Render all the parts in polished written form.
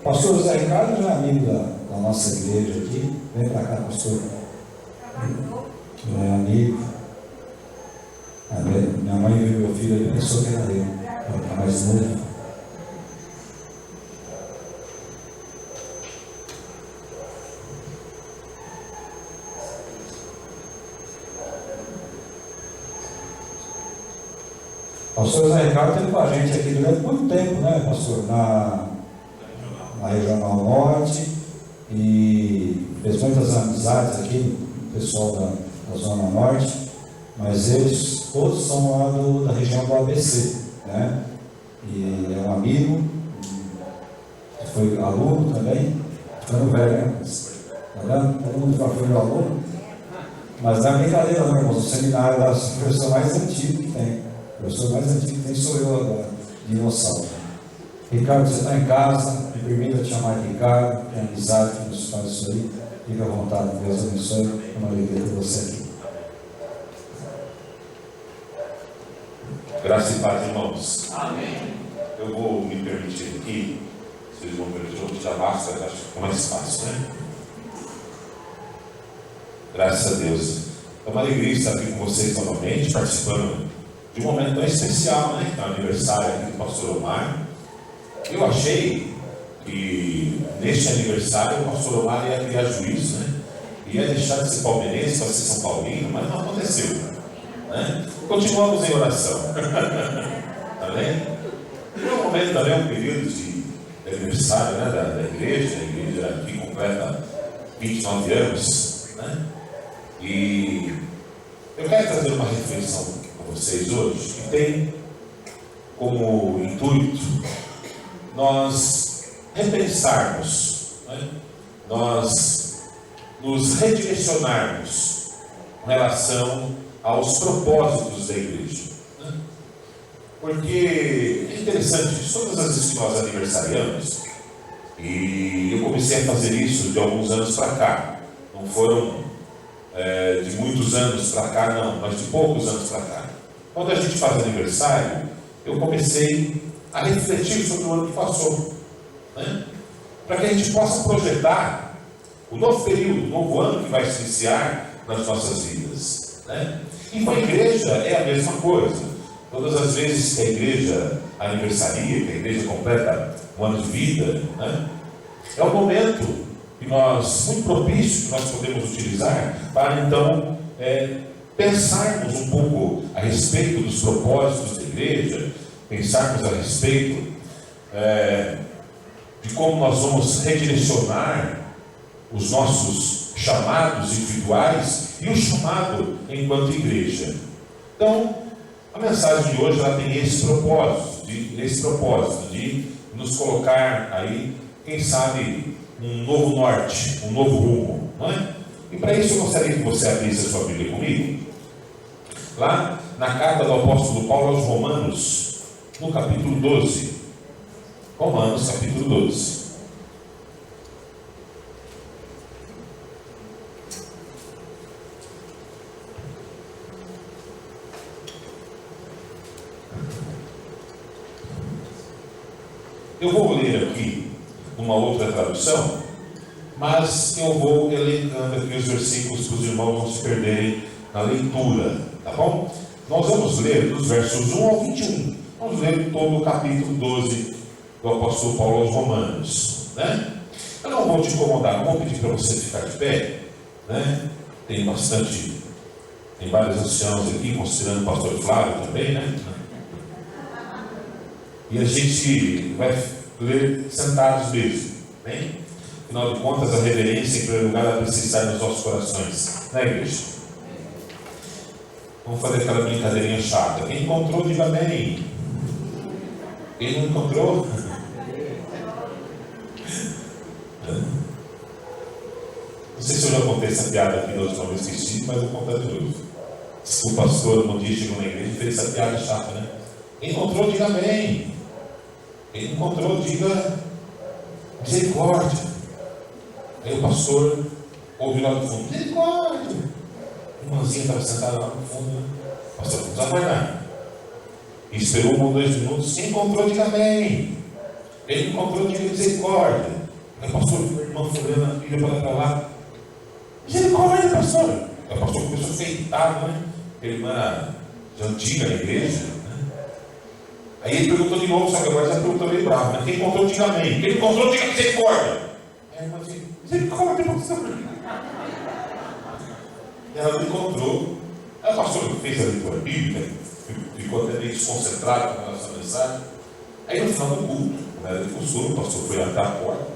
Pastor José Ricardo já é amigo da nossa igreja aqui. Vem para cá, pastor. É amigo. Minha mãe viu meu filho, ele pensou que era eu. Era mais novo. Pastor José Ricardo esteve com a gente aqui durante muito tempo, né, pastor? Na Regional Norte, e fez muitas amizades aqui, o pessoal da Zona Norte, mas eles todos são lá da região do ABC, né? E é um amigo, foi aluno também, ficando velho, né? Tá vendo? Todo mundo já foi meu aluno, mas não é brincadeira, não, irmãos. O seminário é o professor mais antigo que tem. O professor mais antigo que tem sou eu agora, dinossauro. Ricardo, você está em casa, me permita te chamar de Ricardo, tem amizade que nos faz isso aí, fica à vontade, Deus abençoe, é uma alegria ter você aqui. Graças e paz, irmãos. Amém. Eu vou me permitir aqui, vocês vão permitir, já basta, acho que fica mais fácil, né? Graças a Deus. É uma alegria estar aqui com vocês novamente, participando de um momento tão especial, né? Que é o aniversário aqui do pastor Omar. Eu achei que neste aniversário o pastor Omar ia criar juízo, né? Ia deixar de ser palmeirense para ser São Paulino, mas não aconteceu, né? Continuamos em oração. Amém? É um momento também, um período de aniversário, né, da igreja. A igreja aqui completa 29 anos, né? E eu quero trazer uma reflexão com vocês hoje, que tem como intuito nós repensarmos, né? Nós nos redirecionarmos em relação aos propósitos da igreja, né? Porque é interessante, todas as vezes que nós aniversariamos, e eu comecei a fazer isso de alguns anos para cá, não foram de muitos anos para cá, não, mas de poucos anos para cá. Quando a gente faz aniversário, eu comecei a refletir sobre o ano que passou, né? Para que a gente possa projetar o novo período, o novo ano que vai se iniciar nas nossas vidas, né? E com a igreja é a mesma coisa. Todas as vezes que a igreja aniversaria, que a igreja completa um ano de vida, né? É um momento que muito propício que nós podemos utilizar para então pensarmos um pouco a respeito dos propósitos da igreja, pensarmos a respeito de como nós vamos redirecionar os nossos chamados individuais e o chamado enquanto igreja. Então, a mensagem de hoje ela tem esse propósito de nos colocar aí, quem sabe, um novo norte, um novo rumo, não é? E para isso eu gostaria que você abrisse a sua Bíblia comigo, lá na carta do apóstolo Paulo aos Romanos, no capítulo 12. Romanos, capítulo 12. Eu vou ler aqui uma outra tradução, mas eu vou elencando aqui os versículos para os irmãos não se perderem na leitura, tá bom? Nós vamos ler dos versos 1 ao 21. Vamos ler todo o capítulo 12 do apóstolo Paulo aos Romanos, né? Eu não vou te incomodar, não vou pedir para você ficar de pé, né? Tem vários anciãos aqui, considerando o pastor Flávio também, né? E a gente vai ler sentados mesmo, bem? Afinal de contas, a reverência, em primeiro lugar, ela precisa estar nos nossos corações, na igreja. Vamos fazer aquela brincadeirinha chata. Quem encontrou, diga amém. Quem não encontrou? Não sei se eu já contei essa piada aqui da última vez que estive, mas eu vou contar de novo. O pastor, um dia chegou na igreja e fez essa piada chata, né? Quem encontrou, diga amém. Quem encontrou, diga misericórdia. Aí o pastor ouviu lá do fundo: misericórdia. A irmãzinha estava sentada lá no fundo, né? O pastor, vamos aguardar. E esperou 1 ou 2 minutos. Quem encontrou, diga amém. Ele encontrou de misericórdia. Aí, pastor, a irmã fulana ia para lá. Misericórdia, pastor. Aí o pastor começou a feitar, né? A irmã antiga na igreja. Né? Aí ele perguntou de novo, só que agora já perguntou meio bravo. Né? Quem encontrou, diga amém. Quem encontrou, diga misericórdia. Aí a irmã disse, misericórdia, pastor. E ela não encontrou. Aí o pastor fez a leitura bíblica, ficou até meio desconcentrado com essa mensagem. Aí no final do culto, como era de costume, o pastor foi até a porta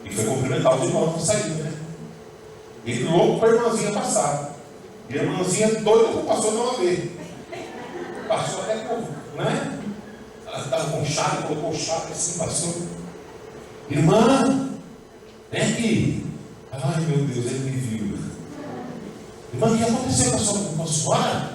e foi cumprimentar os irmãos que saíram, né? Ele louco para a irmãzinha passar. E a irmãzinha doida para o pastor não a ver. Passou até com, né? Ela estava com chave, colocou chave assim, passou. Irmã, vem aqui. Ai meu Deus, ele me viu. Irmã, o que aconteceu com a senhora?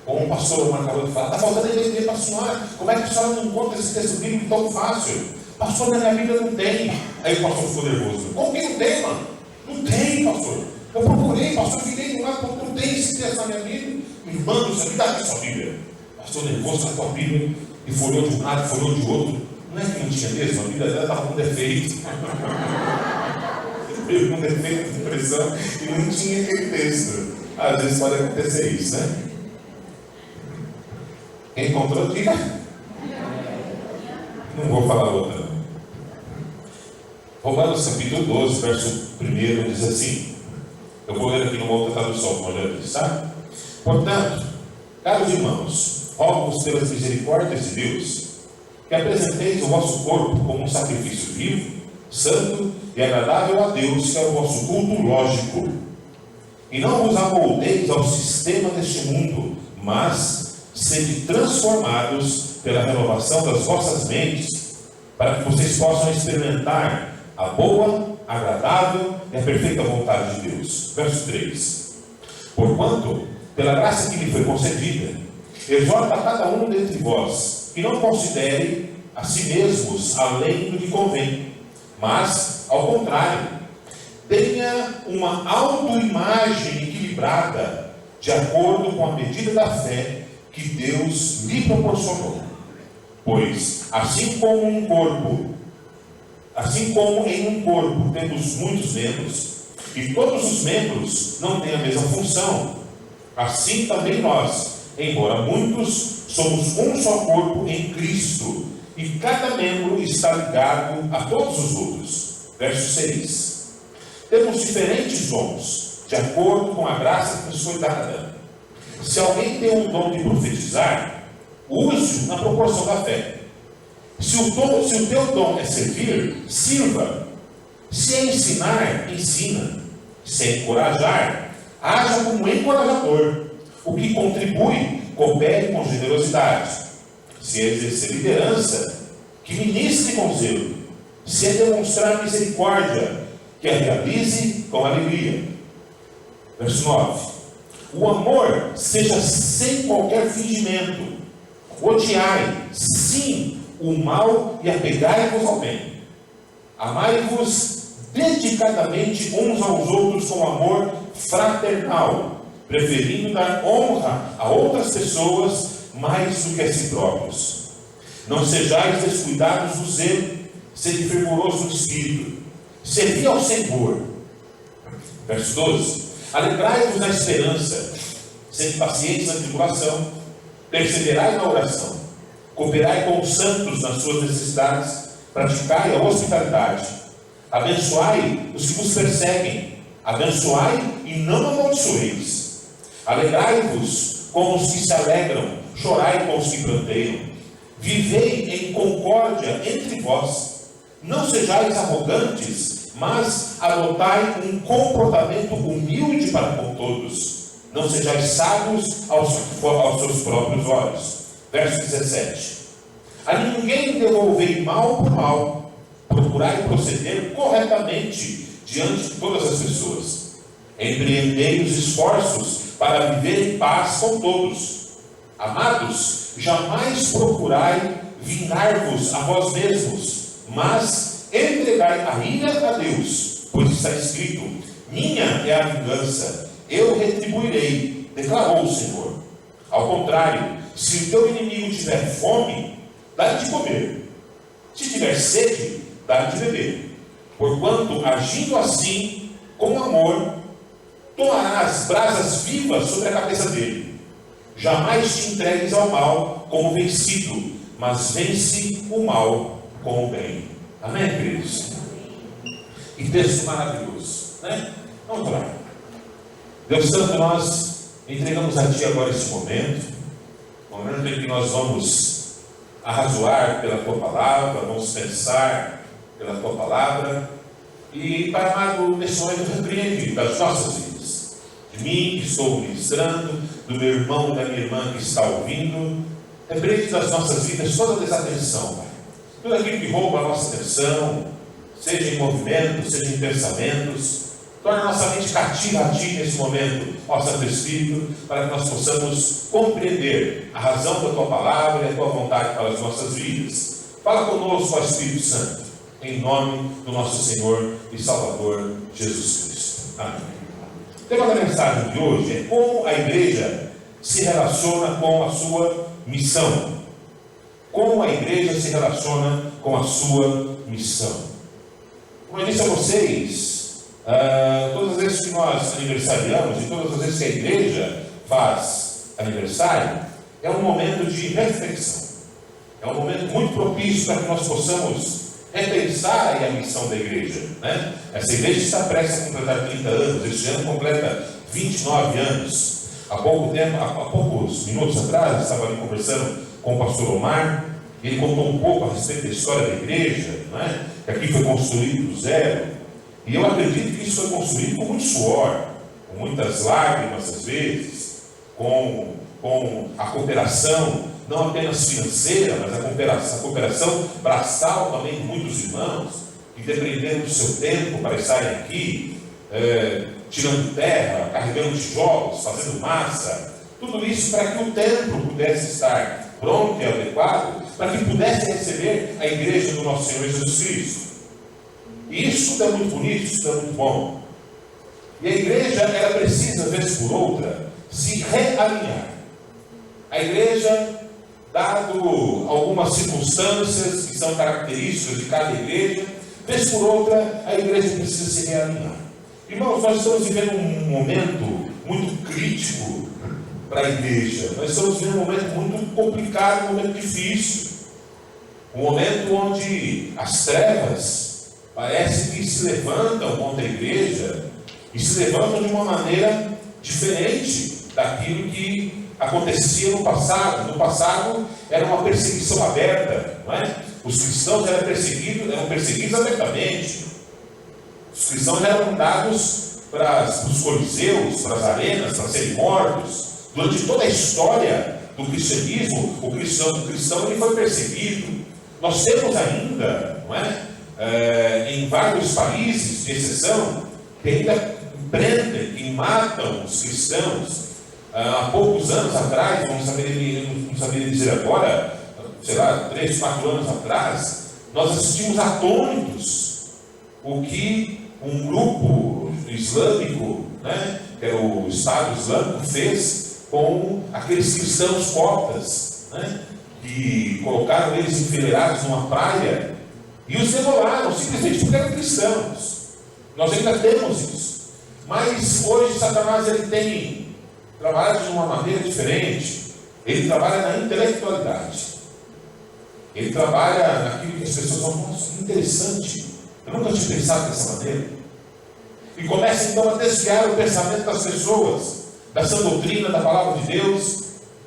Como o pastor acabou de falar, está faltando entender para a senhora. Como é que a senhora não encontra esse texto bíblico tão fácil? Pastor, na minha Bíblia não tem. Aí o pastor ficou nervoso. Como que não tem, mano? Não tem, pastor. Eu procurei, pastor, virei de um lado, não tem esse texto na minha Bíblia. Irmã, você me dá aqui sua Bíblia. Pastor nervoso na tua Bíblia, e folhou de um lado, folhou de outro. Não é que não tinha mesmo, a Bíblia dela estava com defeito. Veio com defeito de impressão e não tinha aquele texto. Às vezes pode acontecer isso, né? Quem encontrou, diga. Não vou falar outra, não. Romanos capítulo 12, verso 1 diz assim. Eu vou ler aqui numa outra tradução, como eu já disse, tá? Portanto, caros irmãos, rogo-vos pelas misericórdias de Deus, que apresenteis o vosso corpo como um sacrifício vivo, santo e agradável a Deus, que é o vosso culto lógico. E não vos amoldeis ao sistema deste mundo, mas sede transformados pela renovação das vossas mentes, para que vocês possam experimentar a boa, agradável e a perfeita vontade de Deus. Verso 3. Porquanto, pela graça que lhe foi concedida, exorta a cada um dentre vós que não considere a si mesmos além do que convém, mas, ao contrário, tenha uma autoimagem equilibrada, de acordo com a medida da fé que Deus lhe proporcionou. Pois, assim como em um corpo temos muitos membros, e todos os membros não têm a mesma função, assim também nós, embora muitos, somos um só corpo em Cristo, e cada membro está ligado a todos os outros. Verso 6. Temos diferentes dons, de acordo com a graça que nos foi dada. Se alguém tem um dom de profetizar, use-o na proporção da fé. Se o teu dom é servir, sirva. Se é ensinar, ensina. Se é encorajar, haja como encorajador. O que contribui, coopere com generosidade. Se é exercer liderança, que ministre com zelo. Se é demonstrar misericórdia, que a realize com alegria. Verso 9. O amor seja sem qualquer fingimento. Odiai, sim, o mal e apegai-vos ao bem. Amai-vos dedicadamente uns aos outros com amor fraternal, preferindo dar honra a outras pessoas mais do que a si próprios. Não sejais descuidados do zelo, sede fervoroso no espírito, servi ao Senhor. Verso 12. Alegrai-vos na esperança, sede pacientes na tribulação, perseverai na oração, cooperai com os santos nas suas necessidades, praticai a hospitalidade, abençoai os que vos perseguem, abençoai e não amaldiçoeis, alegrai-vos com os que se alegram, chorai com os que planteiam, vivei em concórdia entre vós, não sejais arrogantes, mas adotai um comportamento humilde para com todos. Não sejais sábios aos seus próprios olhos. Verso 17. A ninguém devolvei mal por mal. Procurai proceder corretamente diante de todas as pessoas. Empreendei os esforços para viver em paz com todos. Amados, jamais procurai vingar-vos a vós mesmos, mas entregai a ira a Deus, pois está escrito: minha é a vingança, eu retribuirei, declarou o Senhor. Ao contrário, se o teu inimigo tiver fome, dá-lhe de comer. Se tiver sede, dá de beber. Porquanto, agindo assim, com amor, tomarás brasas vivas sobre a cabeça dele. Jamais te entregues ao mal como vencido, mas vence o mal com o bem. Amém, queridos? Que texto maravilhoso, né? Vamos lá. Deus Santo, nós entregamos a Ti agora esse momento em que nós vamos arrazoar pela Tua Palavra, vamos pensar pela Tua Palavra, e, Pai amado, nesse momento repreende das nossas vidas, de mim que estou ministrando, do meu irmão e da minha irmã que está ouvindo, repreende das nossas vidas toda desatenção, Pai. Tudo aquilo que rouba a nossa atenção, seja em movimentos, seja em pensamentos, torna a nossa mente cativa a Ti nesse momento, ó Santo Espírito, para que nós possamos compreender a razão da Tua Palavra e a Tua vontade para as nossas vidas. Fala conosco, ó Espírito Santo, em nome do nosso Senhor e Salvador Jesus Cristo. Amém. O tema da mensagem de hoje é como a igreja se relaciona com a sua missão. Como a igreja se relaciona com a sua missão. Como eu disse a vocês, todas as vezes que nós aniversariamos e todas as vezes que a igreja faz aniversário, é um momento de reflexão. É um momento muito propício para que nós possamos repensar aí a missão da igreja, né? Essa igreja está prestes a completar 30 anos, este ano completa 29 anos. Há poucos minutos atrás, eu estava ali conversando com o pastor Omar, e ele contou um pouco a respeito da história da igreja, né? Que aqui foi construído do zero, e eu acredito que isso foi construído com muito suor, com muitas lágrimas às vezes, com a cooperação, não apenas financeira, mas a cooperação braçal também de muitos irmãos, que dependeram do seu tempo para estarem aqui, tirando terra, carregando tijolos, fazendo massa, tudo isso para que o templo pudesse estar pronto e adequado, para que pudesse receber a igreja do nosso Senhor Jesus Cristo. E isso tudo é muito bonito, isso tudo é muito bom. E a igreja, ela precisa, vez por outra, se realinhar. A igreja, dado algumas circunstâncias que são características de cada igreja, vez por outra, a igreja precisa se realinhar. Irmãos, nós estamos vivendo um momento muito crítico para a igreja. Nós estamos vivendo um momento muito complicado, um momento difícil. Um momento onde as trevas parece que se levantam contra a igreja e se levantam de uma maneira diferente daquilo que acontecia no passado. No passado era uma perseguição aberta, não é? Os cristãos eram perseguidos abertamente. Os cristãos eram dados para os coliseus, para as arenas, para serem mortos. Durante toda a história do cristianismo, o cristão ele foi perseguido. Nós temos ainda, não é? Em vários países, de exceção, que ainda prendem e matam os cristãos. Há poucos anos atrás, não saberia dizer agora, sei lá, 3, 4 anos atrás, nós assistimos atônitos o que um grupo islâmico, né, que era o Estado Islâmico, fez com aqueles cristãos coptas, né, que colocaram eles enfileirados numa praia e os demolaram, simplesmente porque eram cristãos. Nós ainda temos isso. Mas hoje Satanás ele tem trabalhado de uma maneira diferente. Ele trabalha na intelectualidade. Ele trabalha naquilo que as pessoas vão, nossa, interessante. Eu nunca tinha pensado dessa maneira. E começa então a desviar o pensamento das pessoas da sã doutrina, da palavra de Deus,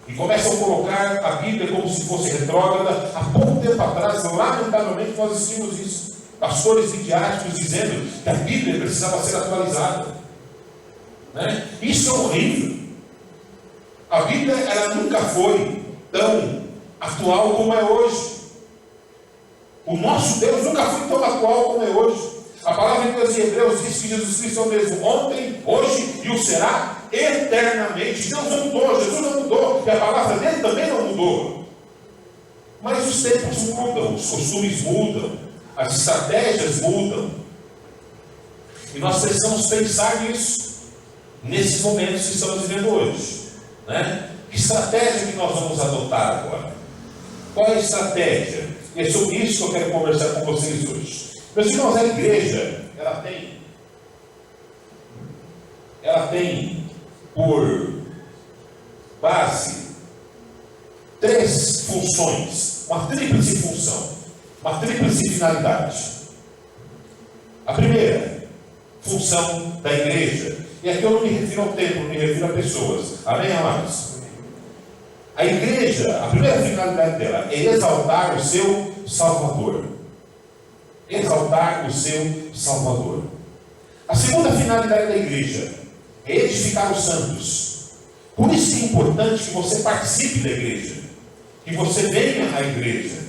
e começam a colocar a Bíblia como se fosse retrógrada. Há pouco tempo atrás, lamentavelmente, nós assistimos isso. Pastores midiáticos dizendo que a Bíblia precisava ser atualizada. Né? Isso é horrível. A Bíblia ela nunca foi tão atual como é hoje. O nosso Deus nunca foi tão atual como é hoje. A palavra de Deus em Hebreus diz que Jesus Cristo é o mesmo ontem, hoje e o será eternamente. Deus não mudou, Jesus não mudou, e a palavra dele também não mudou. Mas os tempos mudam, os costumes mudam, as estratégias mudam. E nós precisamos pensar nisso, nesses momentos que estamos vivendo hoje. Né? Que estratégia que nós vamos adotar agora? Qual é a estratégia? E é sobre isso que eu quero conversar com vocês hoje. Meus irmãos, a igreja, ela tem por base 3 funções, uma tríplice função, uma tríplice finalidade. A primeira função da igreja, e aqui eu não me refiro ao templo, me refiro a pessoas. Amém, amados? A igreja, a primeira finalidade dela é exaltar o seu Salvador. Exaltar o seu Salvador. A segunda finalidade da igreja é edificar os santos. Por isso que é importante que você participe da igreja, que você venha à igreja.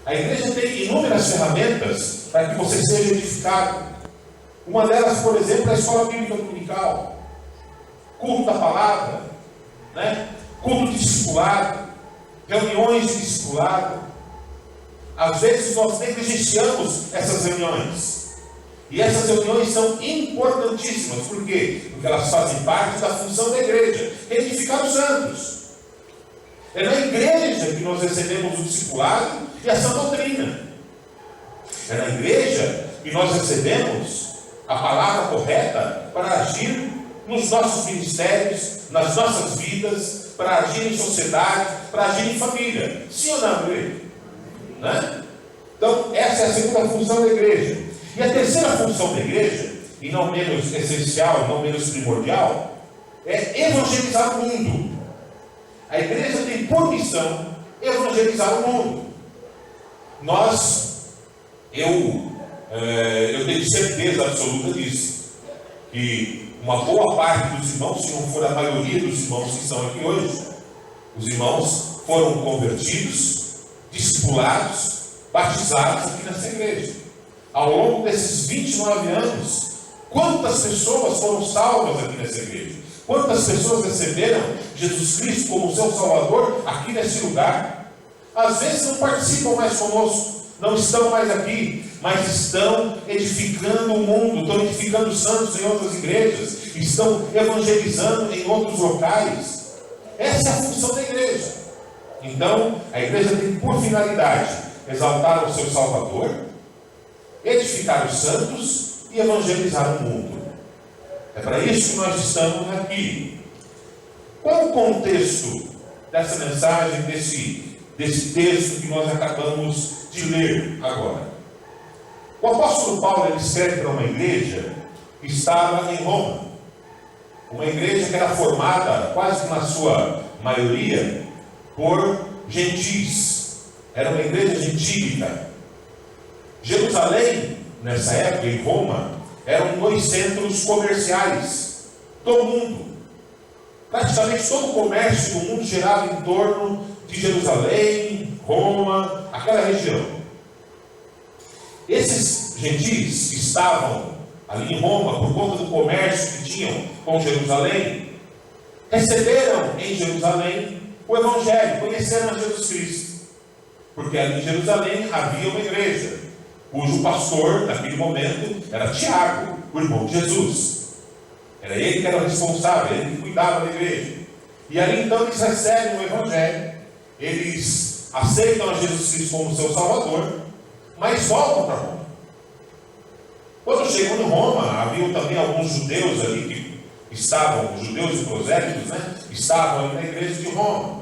A igreja tem inúmeras ferramentas para que você seja edificado. Uma delas, por exemplo, é a escola bíblica dominical, culto da palavra, culto de discipulado, reuniões de discipulado. Às vezes nós negligenciamos essas reuniões. E essas reuniões são importantíssimas. Por quê? Porque elas fazem parte da função da igreja, edificar os santos. É na igreja que nós recebemos o discipulado e a sã doutrina. É na igreja que nós recebemos a palavra correta para agir nos nossos ministérios, nas nossas vidas, para agir em sociedade, para agir em família. Sim ou não, igreja? Então, essa é a segunda função da igreja. E a terceira função da igreja, e não menos essencial, não menos primordial, é evangelizar o mundo. A igreja tem por missão evangelizar o mundo. Eu tenho certeza absoluta disso, que uma boa parte dos irmãos, se não for a maioria dos irmãos que estão aqui hoje, os irmãos foram convertidos, discipulados, batizados aqui nessa igreja. Ao longo desses 29 anos, quantas pessoas foram salvas aqui nessa igreja? Quantas pessoas receberam Jesus Cristo como seu Salvador aqui nesse lugar? Às vezes não participam mais conosco, não estão mais aqui, mas estão edificando o mundo, estão edificando santos em outras igrejas, estão evangelizando em outros locais. Essa é a função da igreja. Então, a igreja tem por finalidade exaltar o seu Salvador, edificar os santos e evangelizar o mundo. É para isso que nós estamos aqui. Qual o contexto dessa mensagem, desse texto que nós acabamos de ler agora? O apóstolo Paulo ele escreve para uma igreja que estava em Roma. Uma igreja que era formada, quase que na sua maioria, por gentis. Era uma igreja gentílica. Jerusalém, nessa época, em Roma, eram 2 centros comerciais do mundo. Praticamente todo o comércio do mundo girava em torno de Jerusalém, Roma, aquela região. Esses gentis que estavam ali em Roma, por conta do comércio que tinham com Jerusalém, receberam em Jerusalém o Evangelho, conheceram a Jesus Cristo. Porque ali em Jerusalém havia uma igreja, cujo pastor, naquele momento, era Tiago, o irmão de Jesus. Era ele que era o responsável, ele que cuidava da igreja. E ali então eles recebem o Evangelho, eles aceitam a Jesus Cristo como seu Salvador, mas voltam para Roma. Quando chegam em Roma, havia também alguns judeus ali que estavam, judeus e prosélitos, estavam ali na igreja de Roma.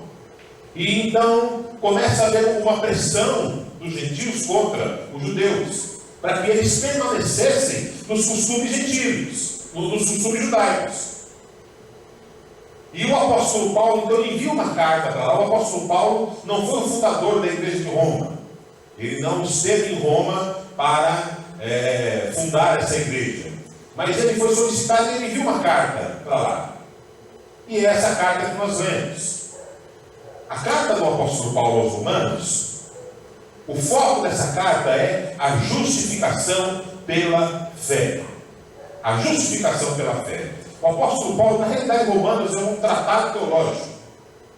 E então começa a haver uma pressão dos gentios contra os judeus, para que eles permanecessem nos costumes gentios, nos costumes judaicos. E o apóstolo Paulo então envia uma carta para lá. O apóstolo Paulo não foi o fundador da igreja de Roma. Ele não esteve em Roma para fundar essa igreja. Mas ele foi solicitado e ele enviou uma carta para lá. E é essa carta que nós lemos. A carta do apóstolo Paulo aos Romanos, o foco dessa carta é a justificação pela fé. A justificação pela fé. O apóstolo Paulo, na realidade, Romanos é um tratado teológico.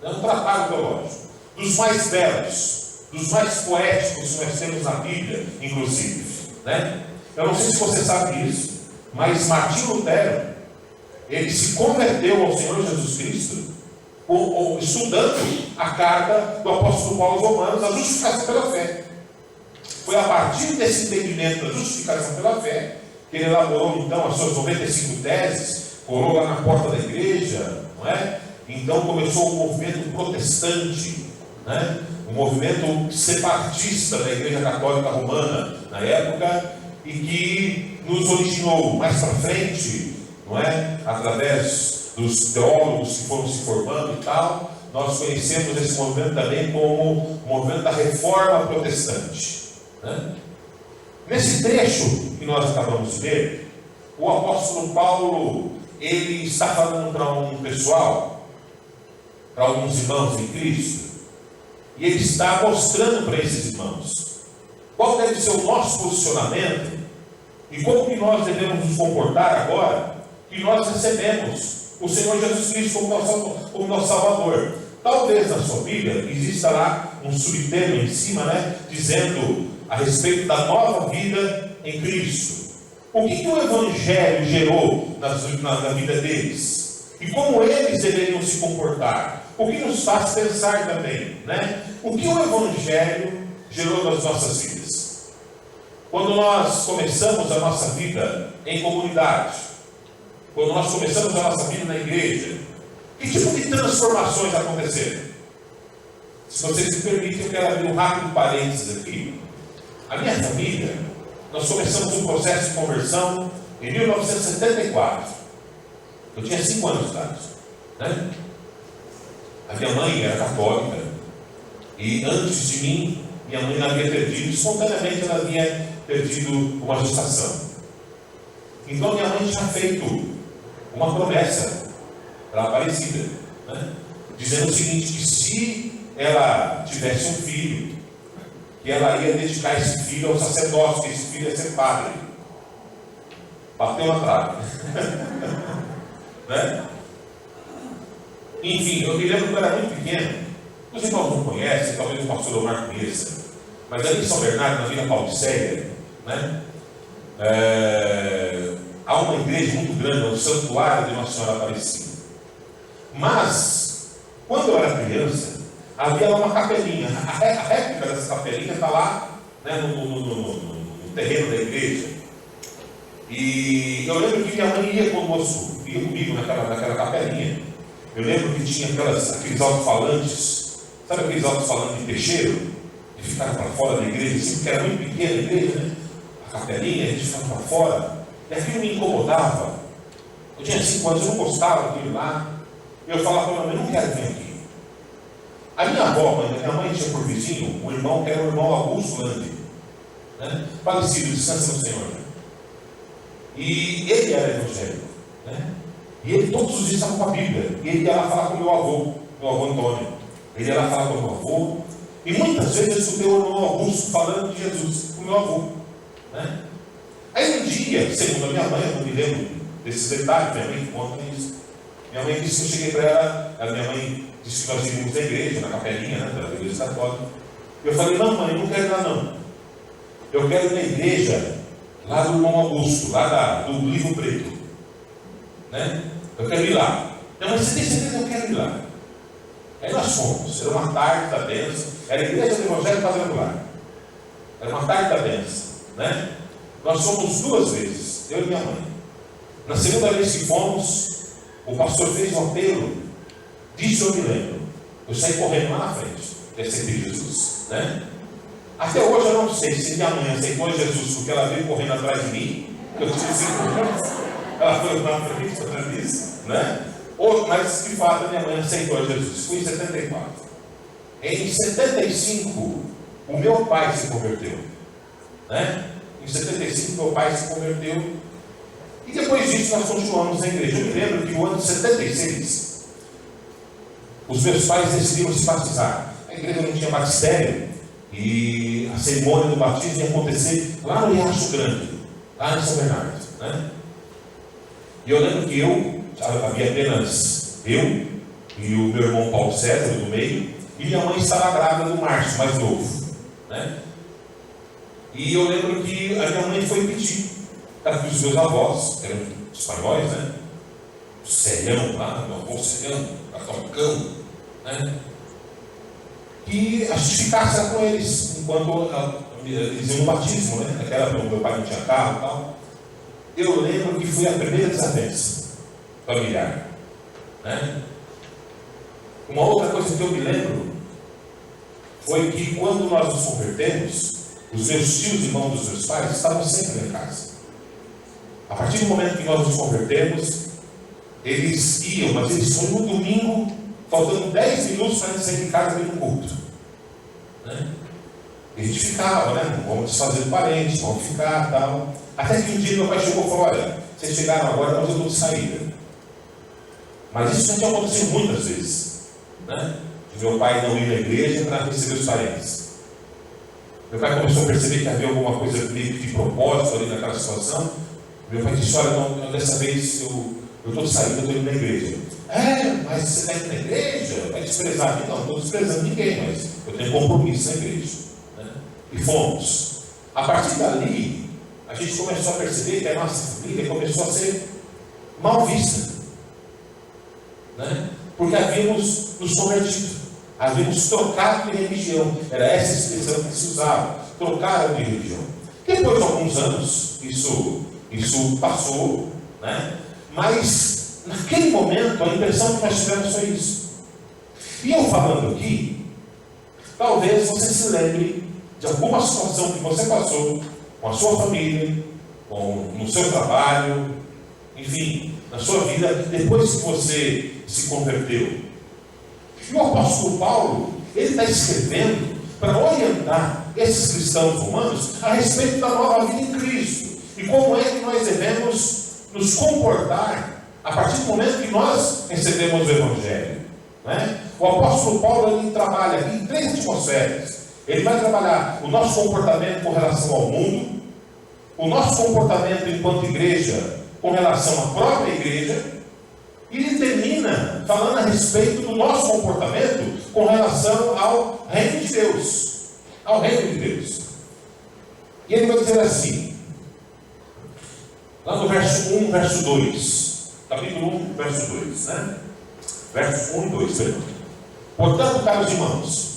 É um tratado teológico. Dos mais belos, dos mais poéticos que nós temos na Bíblia, inclusive. Eu não sei se você sabe disso, mas Martinho Lutero, ele se converteu ao Senhor Jesus Cristo estudando a carta do apóstolo Paulo aos Romanos, a justificação pela fé. Foi a partir desse entendimento da justificação pela fé que ele elaborou então as suas 95 teses, colou lá na porta da igreja, não é? Então começou o movimento protestante, né? O movimento separatista da Igreja Católica Romana na época, e que nos originou mais para frente, não é? Através dos teólogos que foram se formando e tal, nós conhecemos esse movimento também como o movimento da Reforma Protestante, né? Nesse trecho que nós acabamos de ler, o apóstolo Paulo, ele está falando para um pessoal, para alguns irmãos em Cristo, e ele está mostrando para esses irmãos qual deve ser o nosso posicionamento e como que nós devemos nos comportar agora que nós recebemos o Senhor Jesus Cristo como nosso Salvador. Talvez na sua Bíblia exista lá um subtema em cima, né, dizendo a respeito da nova vida em Cristo. O que o Evangelho gerou na vida deles? E como eles deveriam se comportar? O que nos faz pensar também, né? O que o Evangelho gerou nas nossas vidas? Quando nós começamos a nossa vida em comunidade, quando nós começamos a nossa vida na igreja, que tipo de transformações aconteceram? Se vocês me permitem, eu quero abrir um rápido parênteses aqui. A minha família, nós começamos um processo de conversão em 1974. Eu tinha 5 anos de idade, né? A minha mãe era católica e antes de mim, minha mãe havia perdido, espontaneamente ela havia perdido uma gestação. Então minha mãe tinha feito uma promessa para a Aparecida, né? Dizendo o seguinte, que se ela tivesse um filho, que ela ia dedicar esse filho ao sacerdócio, que esse filho ia ser padre. Bateu na trave. Né? Enfim, eu me lembro que eu era muito pequeno. Os irmãos não conhecem, talvez o pastor Omar conheça, mas ali em São Bernardo, na Vila Pauliceia, né? Há uma igreja muito grande, um santuário de Nossa Senhora Aparecida. Mas, quando eu era criança, havia lá uma capelinha. A réplica dessa capelinha está lá, né, no terreno da igreja. E eu lembro que minha mãe ia conosco, ia comigo naquela capelinha. Eu lembro que tinha aqueles alto-falantes, sabe aqueles alto-falantes de peixeiro? Que ficaram para fora da igreja, assim, porque era muito pequena a igreja, né? A capelinha, a gente ficava para fora. E aquilo me incomodava. Eu tinha 5 anos, eu não gostava daquilo lá. Eu falava para minha mãe, não quero vir aqui. A minha avó, minha mãe tinha por vizinho um irmão que era o irmão Augusto Lande, né? Falecido, descansa no Senhor. E ele era evangélico, né? E ele todos os dias estava com a Bíblia. E ele ia lá falar com o meu avô Antônio. Ele ia lá falar com o meu avô. E muitas vezes eu escutei o irmão Augusto falando de Jesus com o meu avô, né? Aí um dia, segundo a minha mãe, eu não me lembro desses detalhes, minha mãe conta isso. Minha mãe disse que eu cheguei para ela, a minha mãe disse que nós iríamos na igreja, na capelinha, né, da igreja católica. Eu falei, não mãe, não quero ir lá não. Eu quero ir na igreja lá do irmão Augusto, lá do Livro Preto, né? Eu quero ir lá. Minha mãe, você tem certeza que eu quero ir lá? Aí nós fomos, era uma tarde da bênção, era a igreja do Evangelho Quadrangular. Era uma tarde da bênção, né? Nós fomos 2 vezes, eu e minha mãe. Na segunda vez que fomos, o pastor fez um apelo, disso eu me lembro. Eu saí correndo lá na frente, recebi Jesus, né? Até hoje eu não sei se minha mãe aceitou Jesus porque ela veio correndo atrás de mim, porque eu tinha 5 anos, ela foi na frente atrás disso, né? Ou, mas de fato a minha mãe aceitou Jesus, foi em 74. Em 75, o meu pai se converteu, né? Em 75, meu pai se converteu. E depois disso, nós continuamos na igreja. Eu me lembro que no ano de 76, os meus pais decidiram se batizar. A igreja não tinha batistério. E a cerimônia do batismo ia acontecer lá no Riacho Grande, lá em São Bernardo, né? E eu lembro que havia apenas eu e o meu irmão Paulo César, do meio, e minha mãe estava grávida do Márcio, mais novo, né? E eu lembro que a minha mãe foi pedir para que os meus avós, que eram espanhóis, né? Serião lá, meu avô Serião, catolicão, né? Que a gente ficasse com eles enquanto eles iam no batismo, né? Naquela época meu pai não tinha carro e tal. Eu lembro que foi a primeira desavença familiar, né? Uma outra coisa que eu me lembro foi que quando nós nos convertemos, os meus tios, irmãos dos meus pais, estavam sempre em casa. A partir do momento que nós nos convertemos, eles iam, mas eles foram no domingo, faltando 10 minutos para eles saírem de casa vir no culto, né? E a gente ficava, né? Vamos desfazer do parente, vamos ficar tal. Até que um dia meu pai chegou e falou: olha, vocês chegaram agora, mas eu estou de saída. Mas isso já tinha acontecido muitas vezes, né? De meu pai não ir na igreja para receber os parentes. Meu pai começou a perceber que havia alguma coisa meio que de propósito ali naquela situação. Meu pai disse: olha, não, dessa vez eu estou de saída, eu estou indo na igreja. Mas você está indo na igreja? Vai desprezar mim? Não, não estou desprezando ninguém, mas eu tenho compromisso na igreja, né? E fomos. A partir dali, a gente começou a perceber que a nossa família começou a ser mal vista, né? Porque havíamos nos convertido, havíamos trocado de religião. Era essa expressão que se usava: trocaram de religião. Depois de alguns anos, isso passou, né? Mas naquele momento a impressão que nós tivemos foi isso. E eu falando aqui, talvez você se lembre de alguma situação que você passou com a sua família, no seu trabalho, enfim, na sua vida, depois que você se converteu. E o apóstolo Paulo, ele está escrevendo para orientar esses cristãos romanos a respeito da nova vida em Cristo e como é que nós devemos nos comportar a partir do momento que nós recebemos o Evangelho, né? O apóstolo Paulo, ele trabalha aqui em 3 atmosferas. Ele vai trabalhar o nosso comportamento com relação ao mundo, o nosso comportamento enquanto igreja com relação à própria igreja, e ele termina falando a respeito do nosso comportamento com relação ao reino de Deus. Ao reino de Deus. E ele vai dizer assim, lá no verso 1, verso 2, capítulo 1, verso 2, né? Verso 1 e 2, perdão. Portanto, caros irmãos,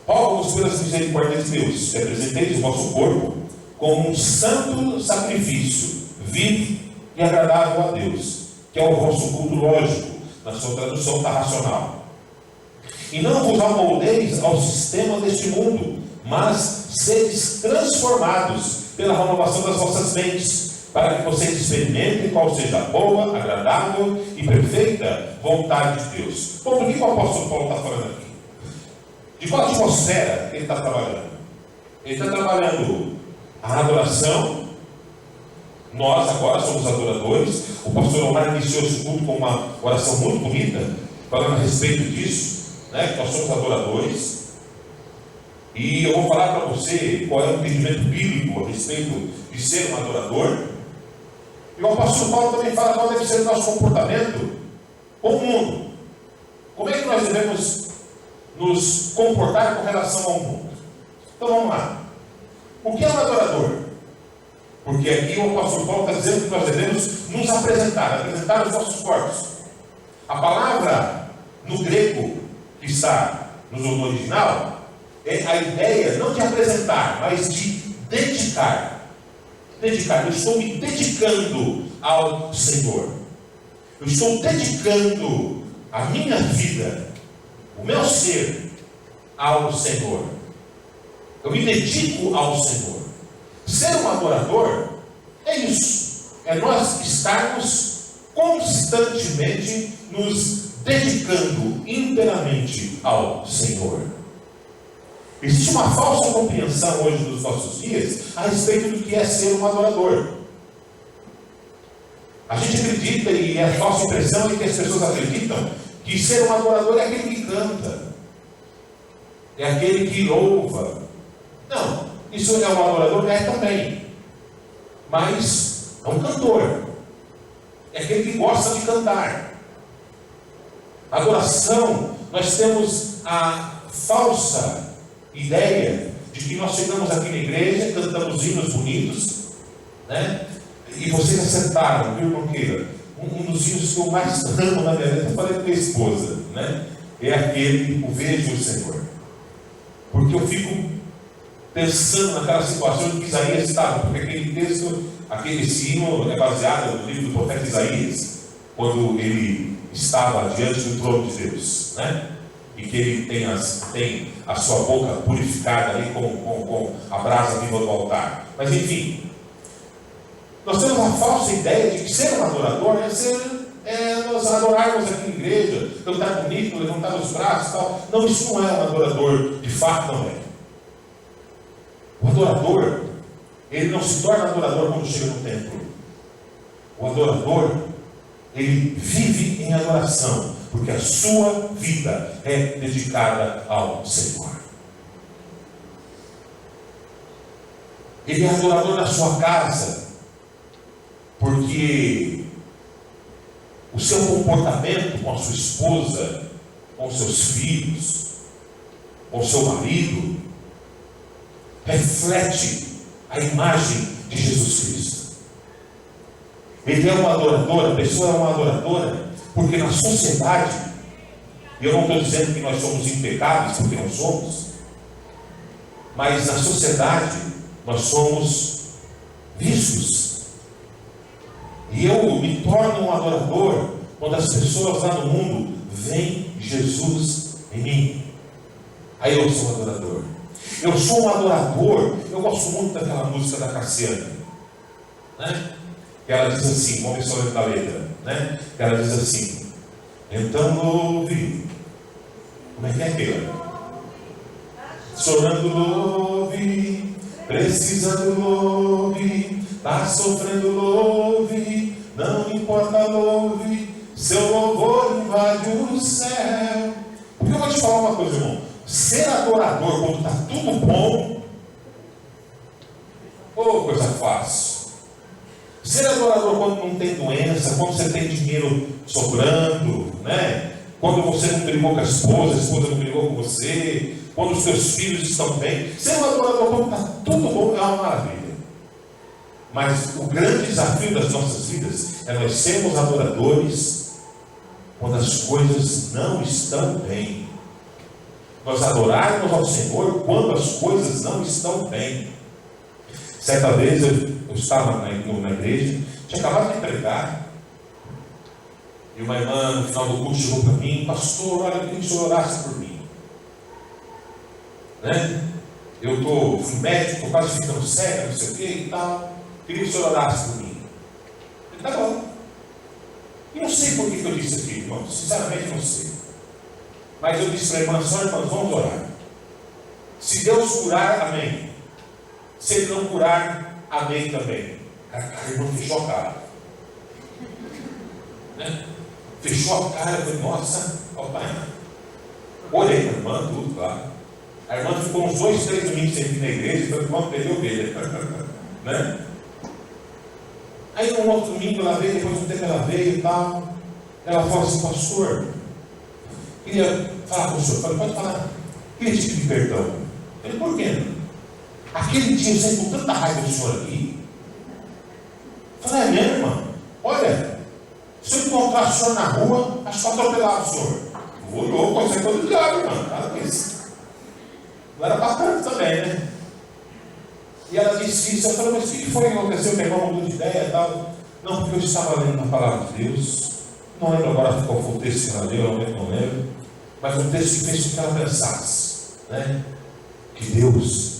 rogo-vos pelas misericórdias de Deus, que apresenteis o vosso corpo como um santo sacrifício, vivo e agradável a Deus, que é o vosso culto lógico, na sua tradução está racional. E não vos amoldeis ao sistema deste mundo, mas sedes transformados pela renovação das vossas mentes, para que vocês experimentem qual seja a boa, agradável e perfeita vontade de Deus. Bom, do que o apóstolo Paulo está falando aqui? De qual atmosfera ele está trabalhando? Ele está trabalhando a adoração. Nós agora somos adoradores. O pastor Omar iniciou esse culto com uma oração muito bonita, falando a respeito disso, né, que nós somos adoradores. E eu vou falar para você qual é o entendimento bíblico a respeito de ser um adorador. E o apóstolo Paulo também fala qual deve ser o nosso comportamento com o mundo. Como é que nós devemos nos comportar com relação ao mundo? Então vamos lá. O que é um adorador? Porque aqui o apóstolo Paulo está dizendo que nós devemos nos apresentar os nossos corpos. A palavra no grego que está no original é a ideia não de apresentar, mas de dedicar. Dedicar. Eu estou me dedicando ao Senhor. Eu estou dedicando a minha vida, o meu ser, ao Senhor. Eu me dedico ao Senhor. Ser um adorador é isso. É nós estarmos constantemente nos dedicando inteiramente ao Senhor. Existe uma falsa compreensão hoje nos nossos dias a respeito do que é ser um adorador. A gente acredita, e a falsa impressão é que as pessoas acreditam que ser um adorador é aquele que canta, é aquele que louva. Não, isso é um adorador? É também, mas é um cantor, é aquele que gosta de cantar. Adoração, nós temos a falsa ideia de que nós chegamos aqui na igreja, cantamos hinos bonitos, né? E vocês acertaram, viu, Conqueira? Um dos hinos que eu mais amo na minha vida, eu falei com minha esposa, né? É aquele, o Vejo o Senhor. Porque eu fico pensando naquela situação em que Isaías estava, porque esse hino é baseado no livro do profeta Isaías, quando ele estava diante do trono de Deus, né? E que ele tem a sua boca purificada ali com a brasa viva do altar. Mas enfim, nós temos a falsa ideia de que ser um adorador é nós adorarmos aqui na igreja, cantar bonito, levantar os braços e tal. Não, isso não é um adorador, de fato não é. O adorador, ele não se torna adorador quando chega no templo. O adorador, ele vive em adoração, porque a sua vida é dedicada ao Senhor. Ele é adorador na sua casa, porque o seu comportamento com a sua esposa, com os seus filhos, com o seu marido, reflete a imagem de Jesus Cristo. Ele é um adorador, a pessoa é uma adoradora, porque na sociedade, e eu não estou dizendo que nós somos impecáveis, porque não somos, mas na sociedade nós somos vistos. E eu me torno um adorador quando as pessoas lá no mundo veem Jesus em mim. Aí eu sou um adorador. Eu sou um adorador. Eu gosto muito daquela música da Cassiane, né? Que ela diz assim, vamos ver só da letra, né? Que ela diz assim: então louve. Como é que é aquilo? Chorando louve, precisando louve, está sofrendo louve, não importa louve, seu louvor invade o céu. Porque eu vou te falar uma coisa, irmão. Ser adorador quando está tudo bom, coisa fácil. Ser adorador quando não tem doença, quando você tem dinheiro sobrando, né? Quando você não brigou com a esposa não brigou com você, quando os seus filhos estão bem. Ser um adorador quando está tudo bom é uma maravilha. Mas o grande desafio das nossas vidas é nós sermos adoradores quando as coisas não estão bem. Nós adorarmos ao Senhor quando as coisas não estão bem. Certa vez eu estava na igreja, tinha acabado de pregar, e uma irmã no final do culto chegou para mim: pastor, olha, eu queria que o senhor orasse por mim, né? Eu fui médico, estou quase ficando cego, não sei o que e tal, queria que o senhor orasse por mim. Eu falei: tá bom. E não sei por que eu disse aqui, irmão, sinceramente não sei. Mas eu disse para a irmã: só irmãos, vamos orar. Se Deus curar, amém. Se Ele não curar, amém também. A irmã fechou a cara, né? Fechou a cara, eu falei: nossa, ó pai. Olhei para a irmã, tudo, claro. A irmã ficou uns 2, 3 domingos sem vir na igreja, e falou: irmão, perdeu ovelha, né? Aí no outro domingo ela veio, depois de um tempo ela veio e tal. Ela falou assim: pastor, queria falar com o senhor. Eu falei: pode falar. Queria te pedir perdão. Eu falei: por quê? Aquele dia eu saí com tanta raiva do senhor aqui. Eu falei: é mesmo, irmão? Olha, se eu encontrar o senhor na rua, acho que eu atropelava o senhor. Vou louco, eu saí todo ligado, irmão. Nada disso. Não era bacana também, né? E ela disse isso. Eu falei: mas o que foi que aconteceu? Meu irmão mudou de ideia e tal. Não, porque eu estava lendo na palavra de Deus. Não lembro agora qual foi o texto que ela leu, não lembro. Mas um texto que fez com que ela pensasse, né? Que Deus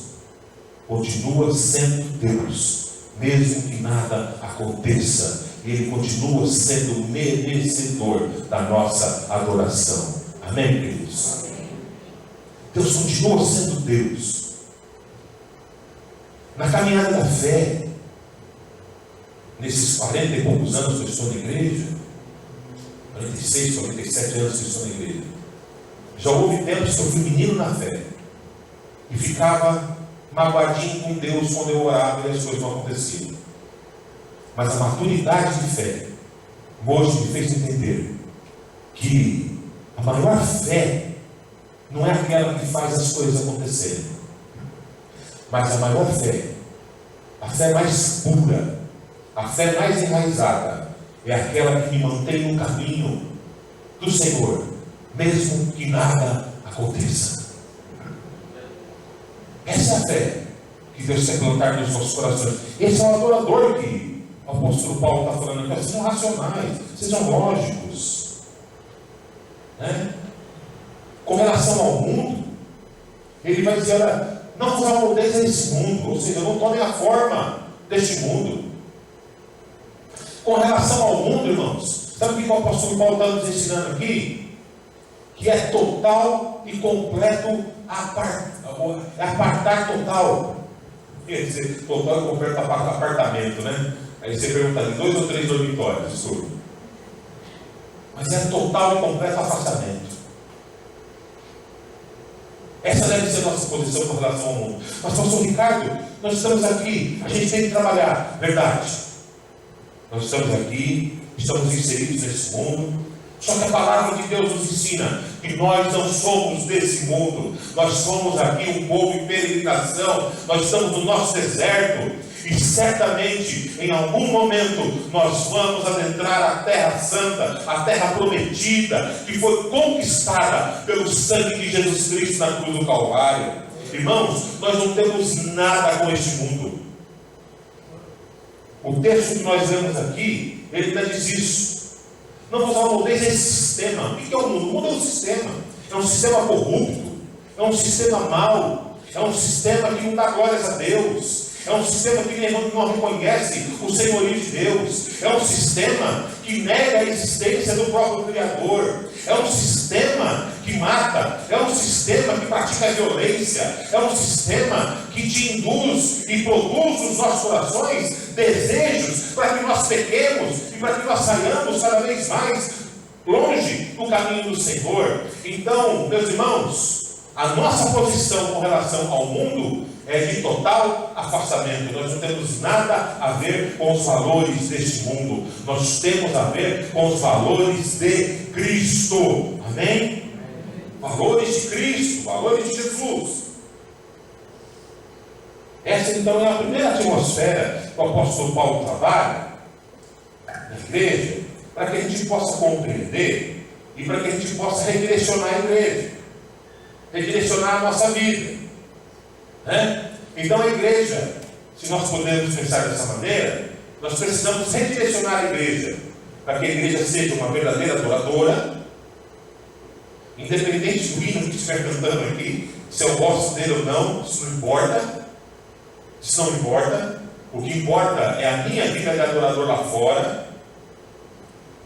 continua sendo Deus, mesmo que nada aconteça. Ele continua sendo merecedor da nossa adoração. Amém, queridos? Deus continua sendo Deus. Na caminhada da fé, nesses 40 e poucos anos que eu estou na igreja, 46, 47 anos que eu estou na igreja, já houve tempos que eu fui menino na fé e ficava magoadinho com Deus quando eu orava e as coisas não aconteciam. Mas a maturidade de fé hoje me fez entender que a maior fé não é aquela que faz as coisas acontecerem, mas a maior fé, a fé mais pura, a fé mais enraizada, é aquela que me mantém no caminho do Senhor, mesmo que nada aconteça. Essa é a fé que Deus quer plantar nos nossos corações. Esse é o adorador que o apóstolo Paulo está falando aqui. Sejam racionais, sejam lógicos, né? Com relação ao mundo, ele vai dizer: olha, não vos amoldeis a esse mundo, ou seja, não tomem a forma deste mundo. Com relação ao mundo, irmãos, sabe o que o apóstolo Paulo está nos ensinando aqui? Que é total e completo apartar total. Quer dizer, total e completo apartamento, né? Aí você pergunta ali, 2 ou 3 dormitórios, desculpa. Mas é total e completo afastamento. Essa deve ser a nossa posição com relação ao mundo. Mas, pastor Ricardo, nós estamos aqui, a gente tem que trabalhar, verdade. Nós estamos aqui, estamos inseridos nesse mundo. Só que a palavra de Deus nos ensina que nós não somos desse mundo. Nós somos aqui um povo em peregrinação. Nós estamos no nosso deserto. E certamente, em algum momento, nós vamos adentrar a terra santa, a terra prometida, que foi conquistada pelo sangue de Jesus Cristo na cruz do Calvário. Irmãos, nós não temos nada com este mundo. O texto que nós lemos aqui, ele ainda diz isso. Não vos amoldeis a esse sistema. O que é o mundo? O mundo é um sistema. É um sistema corrupto. É um sistema mau. É um sistema que não dá glórias a Deus. É um sistema que não reconhece o senhorio de Deus. É um sistema que nega a existência do próprio Criador. É um sistema que mata. É um sistema que pratica violência. É um sistema que te induz e produz nos nossos corações desejos para que nós pequemos e para que nós saiamos cada vez mais longe do caminho do Senhor. Então, meus irmãos, a nossa posição com relação ao mundo é de total afastamento. Nós não temos nada a ver com os valores deste mundo. Nós temos a ver com os valores de Cristo. Amém? Valores de Cristo, valores de Jesus. Essa então é a primeira atmosfera que o apóstolo Paulo trabalha na igreja, para que a gente possa compreender e para que a gente possa redirecionar a igreja, redirecionar a nossa vida, né? Então a igreja, se nós podemos pensar dessa maneira, nós precisamos redirecionar a igreja, para que a igreja seja uma verdadeira adoradora, independente do hino que estiver cantando aqui, se eu gosto dele ou não, isso não importa. Isso não importa. O que importa é a minha vida de adorador lá fora.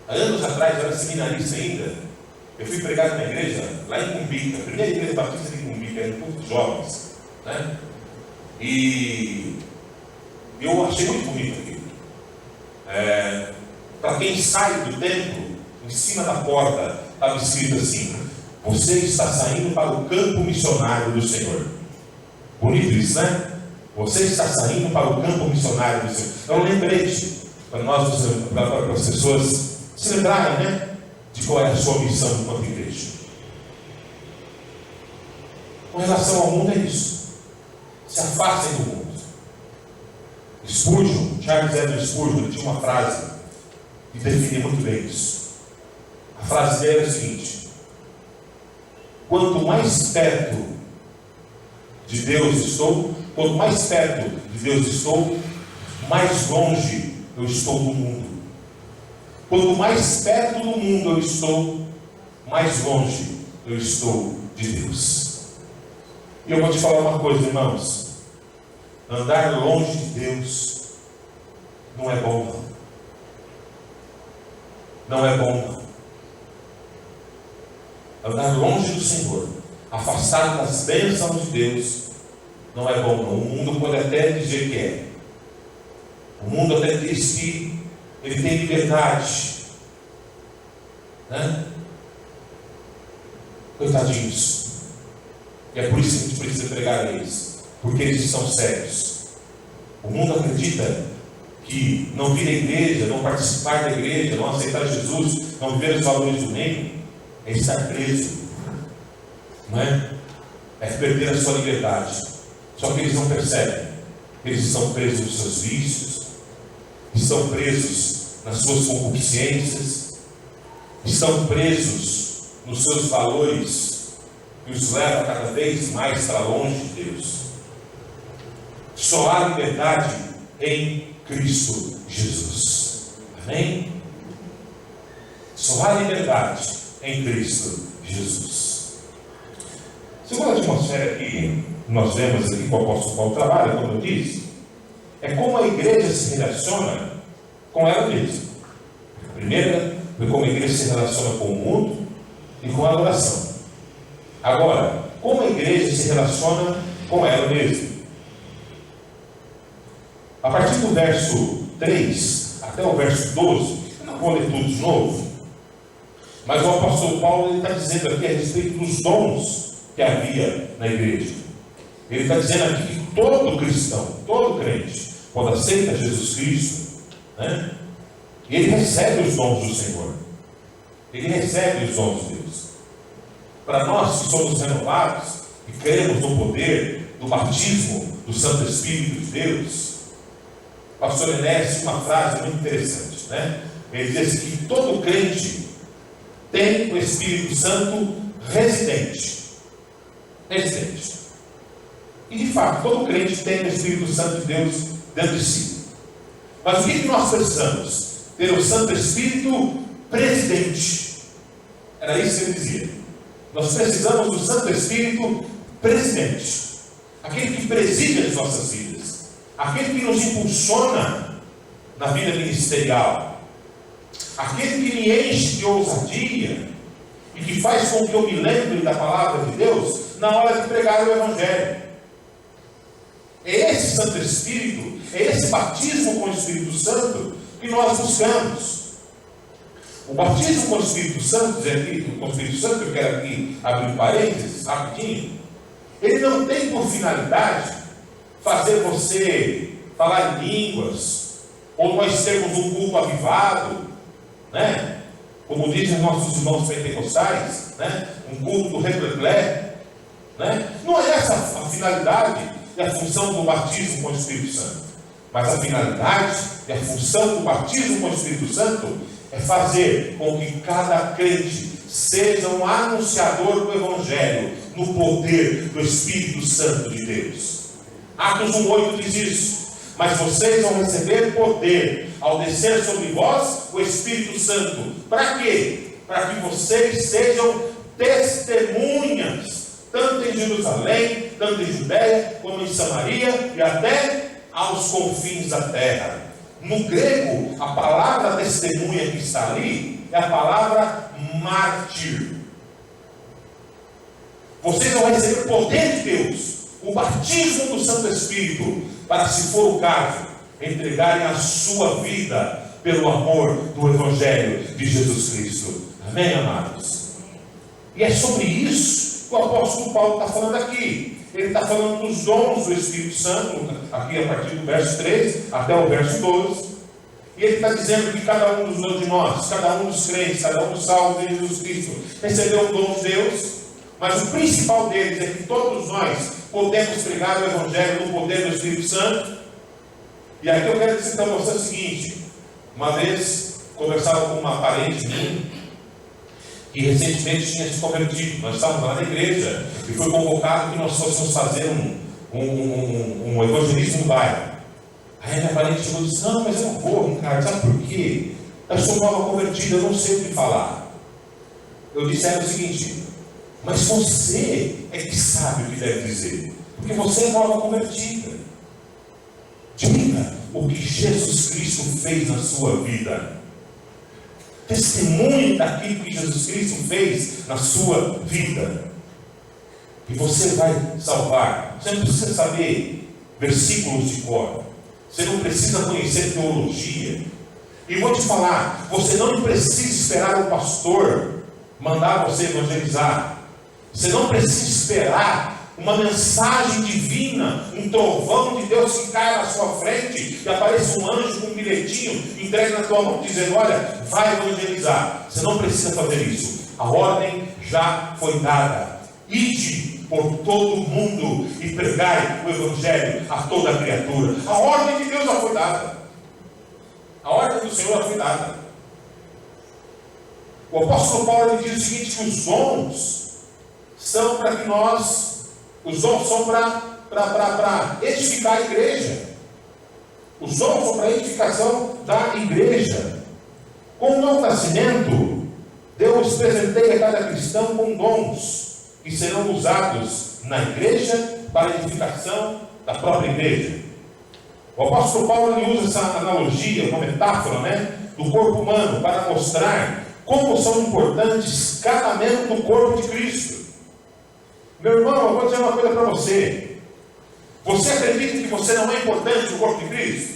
Há anos atrás, eu era seminarista ainda. Eu fui pregar numa igreja lá em Cumbica, a primeira igreja batista de Cumbica, era um pouco de jovens, né? E eu achei muito bonito aquilo. Para quem sai do templo, em cima da porta estava escrito assim: você está saindo para o campo missionário do Senhor. Bonito isso, né? Você está saindo para o campo missionário do Senhor. É um lembrete para nós, para as pessoas se lembrarem, né, de qual é a sua missão enquanto igreja. Com relação ao mundo é isso. Se afastem do mundo. Spurgeon, Charles Edward Spurgeon, ele tinha uma frase que definia muito bem isso. A frase dele é a seguinte: quanto mais perto de Deus estou, quanto mais perto de Deus estou, mais longe eu estou do mundo. Quanto mais perto do mundo eu estou, mais longe eu estou de Deus. E eu vou te falar uma coisa, irmãos: andar longe de Deus não é bom, não. Não é bom, não. Andar longe do Senhor, afastado das bênçãos de Deus, não é bom, não. O mundo pode até dizer que é. O mundo até diz que ele tem liberdade, né? Coitadinhos. E é por isso que a gente precisa pregar a eles, porque eles estão sérios. O mundo acredita que não vir à igreja, não participar da igreja, não aceitar Jesus, não viver os valores do reino, é estar preso, não é? É perder a sua liberdade. Só que eles não percebem. Eles estão presos nos seus vícios, estão presos nas suas concupiscências, estão presos nos seus valores que os leva cada vez mais para longe de Deus. Só há liberdade em Cristo Jesus. Amém? Só há liberdade em Cristo Jesus. Segunda atmosfera que nós vemos aqui que o apóstolo Paulo trabalha, como eu disse, é como a igreja se relaciona com ela mesma. A primeira é como a igreja se relaciona com o mundo e com a adoração. Agora, como a igreja se relaciona com ela mesma? A partir do verso 3 até o verso 12, eu não vou ler tudo de novo, mas o apóstolo Paulo está dizendo aqui a respeito dos dons que havia na igreja. Ele está dizendo aqui que todo cristão, todo crente, quando aceita Jesus Cristo, né, ele recebe os dons do Senhor. Ele recebe os dons de Deus. Para nós que somos renovados e cremos no poder do batismo do Santo Espírito de Deus, o pastor Enéas tinha uma frase muito interessante, né? Ele diz que todo crente tem o Espírito Santo residente. E de fato, todo crente tem o Espírito Santo de Deus dentro de si. Mas o que nós precisamos? Ter o Santo Espírito presidente. Era isso que ele dizia. Nós precisamos do Santo Espírito presidente. Aquele que preside as nossas vidas. Aquele que nos impulsiona na vida ministerial. Aquele que me enche de ousadia e que faz com que eu me lembre da palavra de Deus na hora de pregar o Evangelho. É esse Santo Espírito, é esse batismo com o Espírito Santo que nós buscamos. O batismo com o Espírito Santo, com o Espírito Santo, eu quero aqui abrir um parênteses, rapidinho, ele não tem por finalidade fazer você falar em línguas, ou nós termos um culto avivado, né? Como dizem nossos irmãos pentecostais, né? Um culto do replé, né? Não é essa a finalidade e a função do batismo com o Espírito Santo. Mas a finalidade e a função do batismo com o Espírito Santo é fazer com que cada crente seja um anunciador do Evangelho no poder do Espírito Santo de Deus. Atos 1,8 diz isso. Mas vocês vão receber poder ao descer sobre vós o Espírito Santo. Para quê? Para que vocês sejam testemunhas, tanto em Jerusalém, tanto em Judéia, como em Samaria e até aos confins da terra. No grego, a palavra testemunha que está ali é a palavra mártir. Vocês vão receber poder de Deus, o batismo do Santo Espírito, para, se for o caso, entregarem a sua vida pelo amor do Evangelho de Jesus Cristo. Amém, amados? E é sobre isso que o apóstolo Paulo está falando aqui. Ele está falando dos dons do Espírito Santo, aqui a partir do verso 3 até o verso 12. E ele está dizendo que cada um de nós, cada um dos crentes, cada um dos salvos de Jesus Cristo, recebeu um dom de Deus. Mas o principal deles é que todos nós podemos pregar o Evangelho no poder do Espírito Santo. E aqui eu quero dizer para você o seguinte: uma vez conversava com uma parente minha que recentemente tinha se convertido. Nós estávamos lá na igreja e foi convocado que nós fôssemos fazer um evangelismo no bairro. Aí a minha parente chegou e disse: não, mas eu não vou, Ricardo, sabe por quê? Eu sou nova convertida, eu não sei o que falar. Eu disse a ela o seguinte: mas você é que sabe o que deve dizer, porque você é nova convertida. Diga o que Jesus Cristo fez na sua vida. Testemunhe daquilo que Jesus Cristo fez na sua vida. E você vai salvar. Você não precisa saber versículos de cor. Você não precisa conhecer teologia. E vou te falar, você não precisa esperar o pastor mandar você evangelizar. Você não precisa esperar uma mensagem divina, um trovão de Deus que caia na sua frente e apareça um anjo com um bilhetinho, entregue na tua mão dizendo: olha, vai evangelizar. Você não precisa fazer isso. A ordem já foi dada. Ide por todo o mundo e pregai o Evangelho a toda criatura. A ordem de Deus já foi dada. A ordem do Senhor já foi dada. O apóstolo Paulo diz o seguinte: que os dons são para que nós, os dons são para para edificar a igreja. Os dons são para a edificação da igreja. Com o novo nascimento, Deus presenteia cada cristão com dons que serão usados na igreja para a edificação da própria igreja. O apóstolo Paulo ele usa essa analogia, uma metáfora, do corpo humano para mostrar como são importantes cada membro do corpo de Cristo. Meu irmão, eu vou dizer uma coisa para você. Você acredita que você não é importante no corpo de Cristo?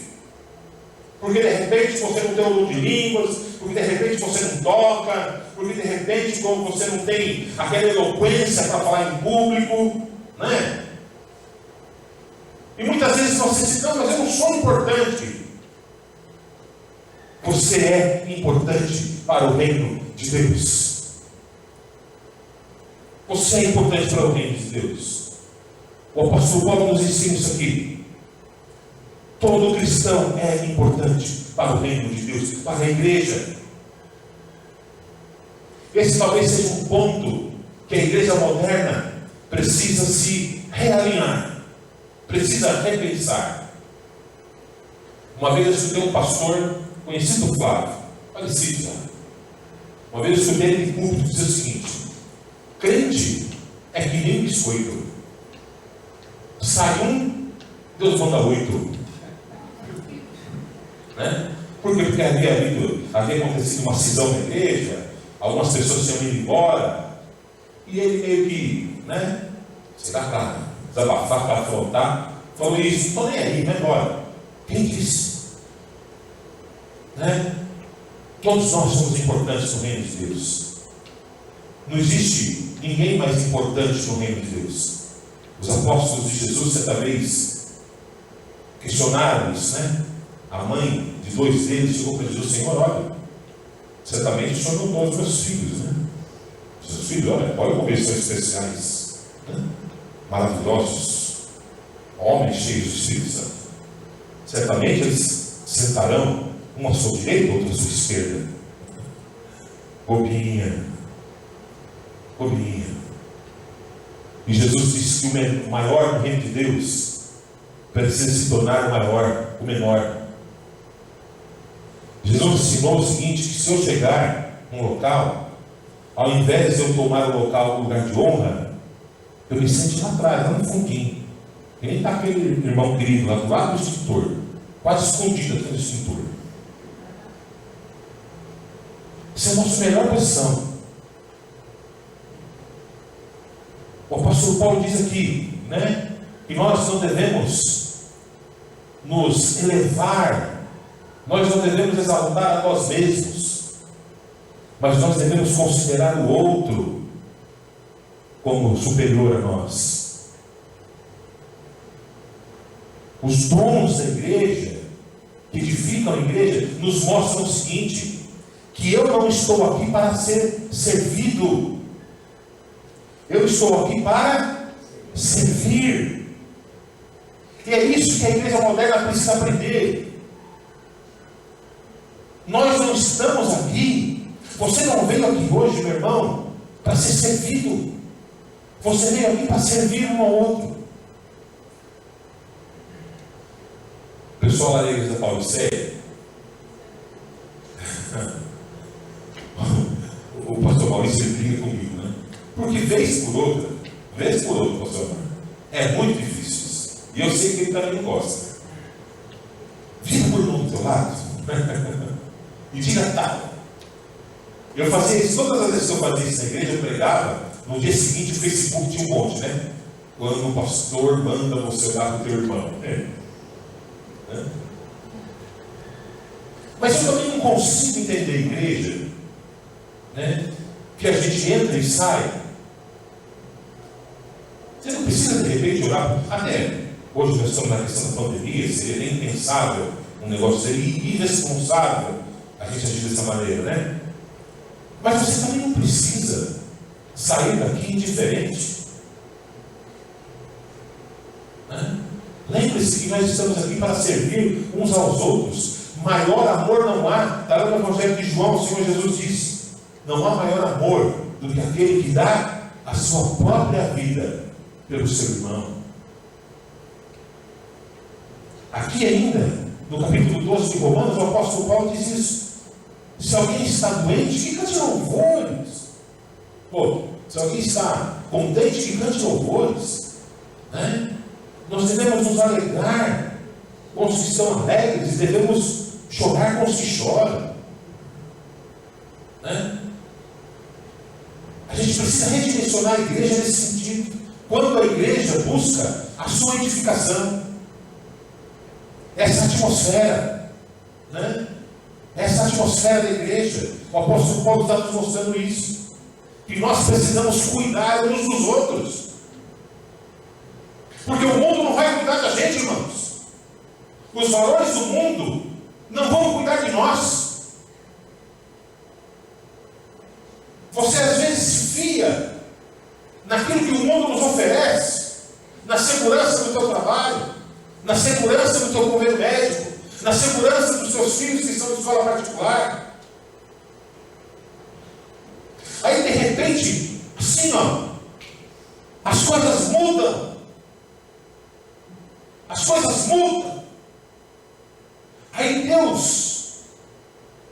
Porque de repente você não tem o dom de línguas, porque de repente você não toca, porque de repente você não tem aquela eloquência para falar em público, E muitas vezes você diz, não, mas eu não sou importante. Você é importante para o reino de Deus. Você é importante para o reino de Deus. O apóstolo Paulo nos ensina isso aqui. Todo cristão é importante para o reino de Deus, para a igreja. Esse talvez seja um ponto que a igreja moderna precisa se realinhar, precisa repensar. Uma vez eu escutei um pastor conhecido, Flávio, falecido já. Uma vez eu escutei ele em público dizer o seguinte: crente é que nem biscoito. Sai um, Deus manda 8. Por quê? Porque havia acontecido uma cisão na igreja, algumas pessoas tinham ido embora, e ele meio que, será para desabafar, para afrontar, falou isso, não estou nem aí, vai embora. Quem disse? Todos nós somos importantes no reino de Deus. Não existe ninguém mais importante no reino de Deus. Os apóstolos de Jesus, certa vez, questionaram isso, A mãe de 2 deles chegou para Jesus: Senhor, olha, certamente o Senhor não dá os meus filhos, Seus filhos, olha como eles são especiais, maravilhosos, homens cheios do Espírito Santo. Certamente eles sentarão um à sua direita, outro à sua esquerda. Bobinha. E Jesus disse que o maior no reino de Deus precisa se tornar o menor. Jesus ensinou o seguinte: que se eu chegar num local, ao invés de eu tomar o local no lugar de honra, eu me sento lá atrás, lá no fundinho. E nem está aquele irmão querido lá do lado do extintor, quase escondido atrás do extintor. Essa é a nossa melhor posição. O apóstolo Paulo diz aqui, que nós não devemos nos elevar, nós não devemos exaltar a nós mesmos, mas nós devemos considerar o outro como superior a nós. Os dons da igreja, que edificam a igreja, nos mostram o seguinte: que eu não estou aqui para ser servido, eu estou aqui para servir. E é isso que a igreja moderna precisa aprender. Nós não estamos aqui, você não veio aqui hoje, meu irmão, para ser servido. Você veio aqui para servir um ao outro. O pessoal lá da igreja da Pauliceia, o pastor Maurício briga comigo, porque vez por outra, pastor, é muito difícil isso. E eu sei que ele também não gosta. Vira por irmão do teu lado e diga tal. Eu fazia isso, todas as vezes que eu fazia isso na igreja, eu pregava, no dia seguinte o Facebook tinha um monte, quando o pastor manda você orar para o teu irmão. Mas eu também não consigo entender a igreja, que a gente entra e sai. Você não precisa de repente orar. Até hoje nós estamos na questão da pandemia, seria nem impensável um negócio, seria irresponsável a gente agir dessa maneira, Mas você também não precisa sair daqui indiferente. Lembre-se que nós estamos aqui para servir uns aos outros. Maior amor não há. Está lá no Evangelho de João, o Senhor Jesus disse: não há maior amor do que aquele que dá a sua própria vida pelo seu irmão. Aqui ainda, no capítulo 12 de Romanos, o apóstolo Paulo diz isso. Se alguém está doente, que cante louvores. Pô, se alguém está contente, que cante louvores. Né? Nós devemos nos alegrar com os que estão alegres, devemos chorar com os que choram. Né? A gente precisa redimensionar a igreja nesse sentido. Quando a igreja busca a sua edificação, essa atmosfera, né? Essa atmosfera da igreja, o apóstolo Paulo está nos mostrando isso, que nós precisamos cuidar uns dos outros, porque o mundo não vai cuidar da gente, irmãos. Os valores do mundo não vão cuidar de nós. Você às vezes se fia naquilo que o mundo nos oferece, na segurança do teu trabalho, na segurança do teu convênio médico, na segurança dos seus filhos que estão em escola particular. Aí de repente, assim ó, as coisas mudam. As coisas mudam. Aí Deus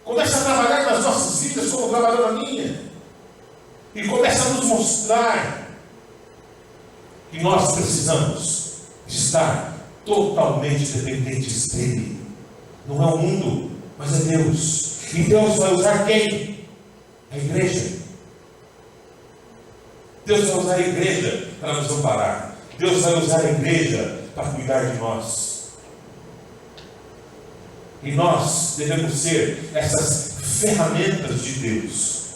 começa a trabalhar nas nossas vidas como trabalhou na minha. E começa a nos mostrar que nós precisamos estar totalmente dependentes dele. Não é o mundo, mas é Deus. E Deus vai usar quem? A igreja. Deus vai usar a igreja para nos amparar. Deus vai usar a igreja para cuidar de nós. E nós devemos ser essas ferramentas de Deus.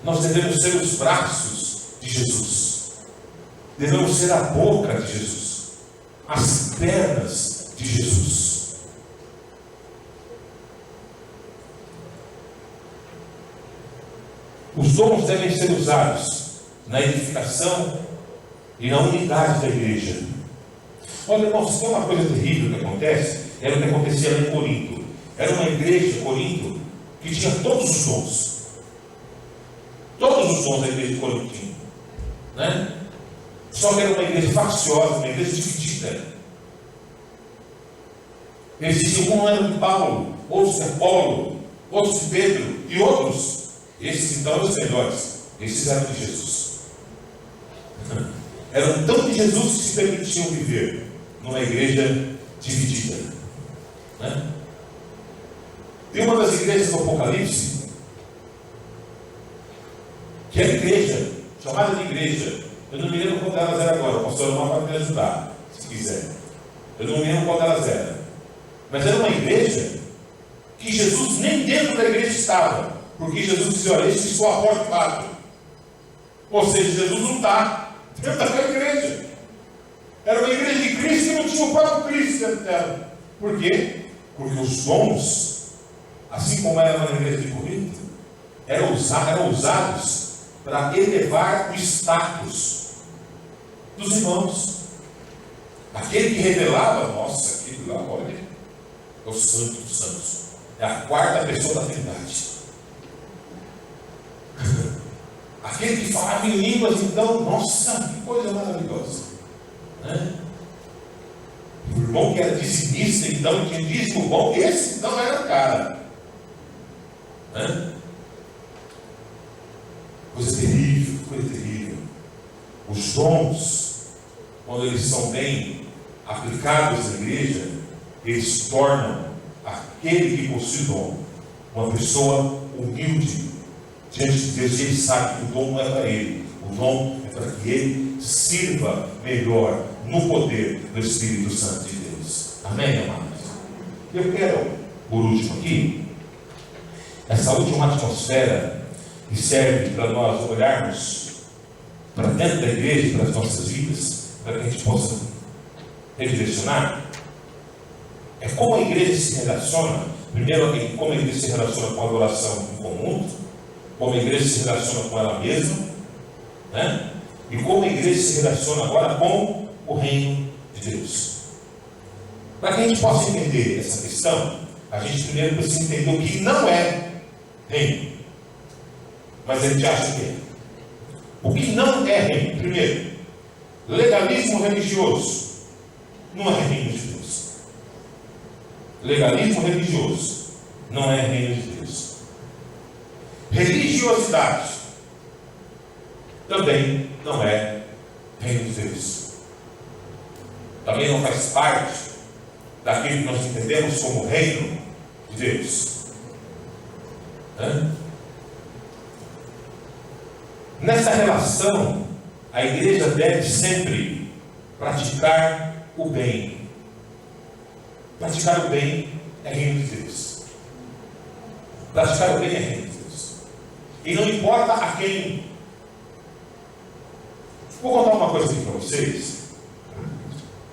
Nós devemos ser os braços de Jesus. Devemos ser a boca de Jesus. As pernas de Jesus. Os dons devem ser usados na edificação e na unidade da igreja. Olha, irmãos, tem uma coisa terrível que acontece. Era o que acontecia lá em Corinto. Era uma igreja, Corinto, que tinha todos os dons. Todos os dons da igreja de Corinto tinha, né? Só que era uma igreja facciosa, uma igreja dividida. Eles diziam, um era de Paulo, outros de Apolo, outros de Pedro e outros. Esses então eram os melhores. Esses eram de Jesus. Eram tão de Jesus que se permitiam viver numa igreja dividida, né? Tem uma das igrejas do Apocalipse, que é a igreja, chamada de igreja. Eu não me lembro qual delas era agora, o pastor Omar pode me ajudar, se quiser. Eu não me lembro qual delas era. Mas era uma igreja que Jesus nem dentro da igreja estava. Porque Jesus disse, olha, este estou a porta e bato. Ou seja, Jesus não está dentro daquela igreja. Era uma igreja de Cristo que não tinha o próprio Cristo dentro dela. Por quê? Porque os dons, assim como era na igreja de Corinto, eram usados para elevar o status dos irmãos. Aquele que revelava, nossa, aquele lá, olha, é o santo dos santos. É a quarta pessoa da Trindade. Aquele que falava em línguas, então, nossa, que coisa maravilhosa, né? O irmão que era dizimista, então, tinha dízimo bom, esse então era o cara, né? Coisa terrível, coisa terrível. Os dons, quando eles são bem aplicados na igreja, eles tornam aquele que possui dom uma pessoa humilde diante de Deus. E ele sabe que o dom não é para ele, o dom é para que ele sirva melhor no poder do Espírito Santo de Deus. Amém, amados? Eu quero, por último aqui, essa última atmosfera que serve para nós olharmos para dentro da igreja, para as nossas vidas, para que a gente possa redirecionar. É como a igreja se relaciona. Primeiro, como a igreja se relaciona com a adoração em comum, como a igreja se relaciona com ela mesma, né? E como a igreja se relaciona agora com o reino de Deus. Para que a gente possa entender essa questão, a gente primeiro precisa entender o que não é reino, mas a gente acha que é. O que não é reino? Primeiro, legalismo religioso não é reino de Deus. Legalismo religioso não é reino de Deus. Religiosidade também não é reino de Deus. Também não faz parte daquilo que nós entendemos como reino de Deus. Nessa relação, a igreja deve sempre praticar o bem. Praticar o bem é reino de Deus. Praticar o bem é reino de Deus. E não importa a quem. Vou contar uma coisa aqui para vocês.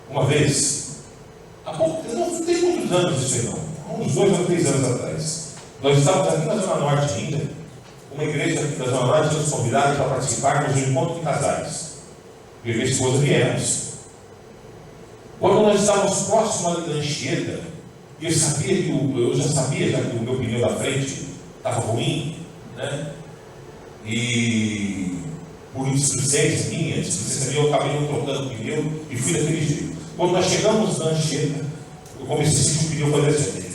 Uma vez, há pouco, não tem muitos anos isso aí não, uns 2 ou 3 anos atrás, nós estávamos aqui na Zona Norte ainda, uma igreja aqui da Zona Norte nos convidados para participarmos de um encontro de casais. Eu e minha esposa viemos. Quando nós estávamos próximos ali da Anchieta, eu já sabia que o meu pneu da frente estava ruim, né? E por insuficiência minha, eu acabei não trocando o pneu e fui daquele jeito. Quando nós chegamos na Anchieta, eu comecei a sentir o pneu fazer assim.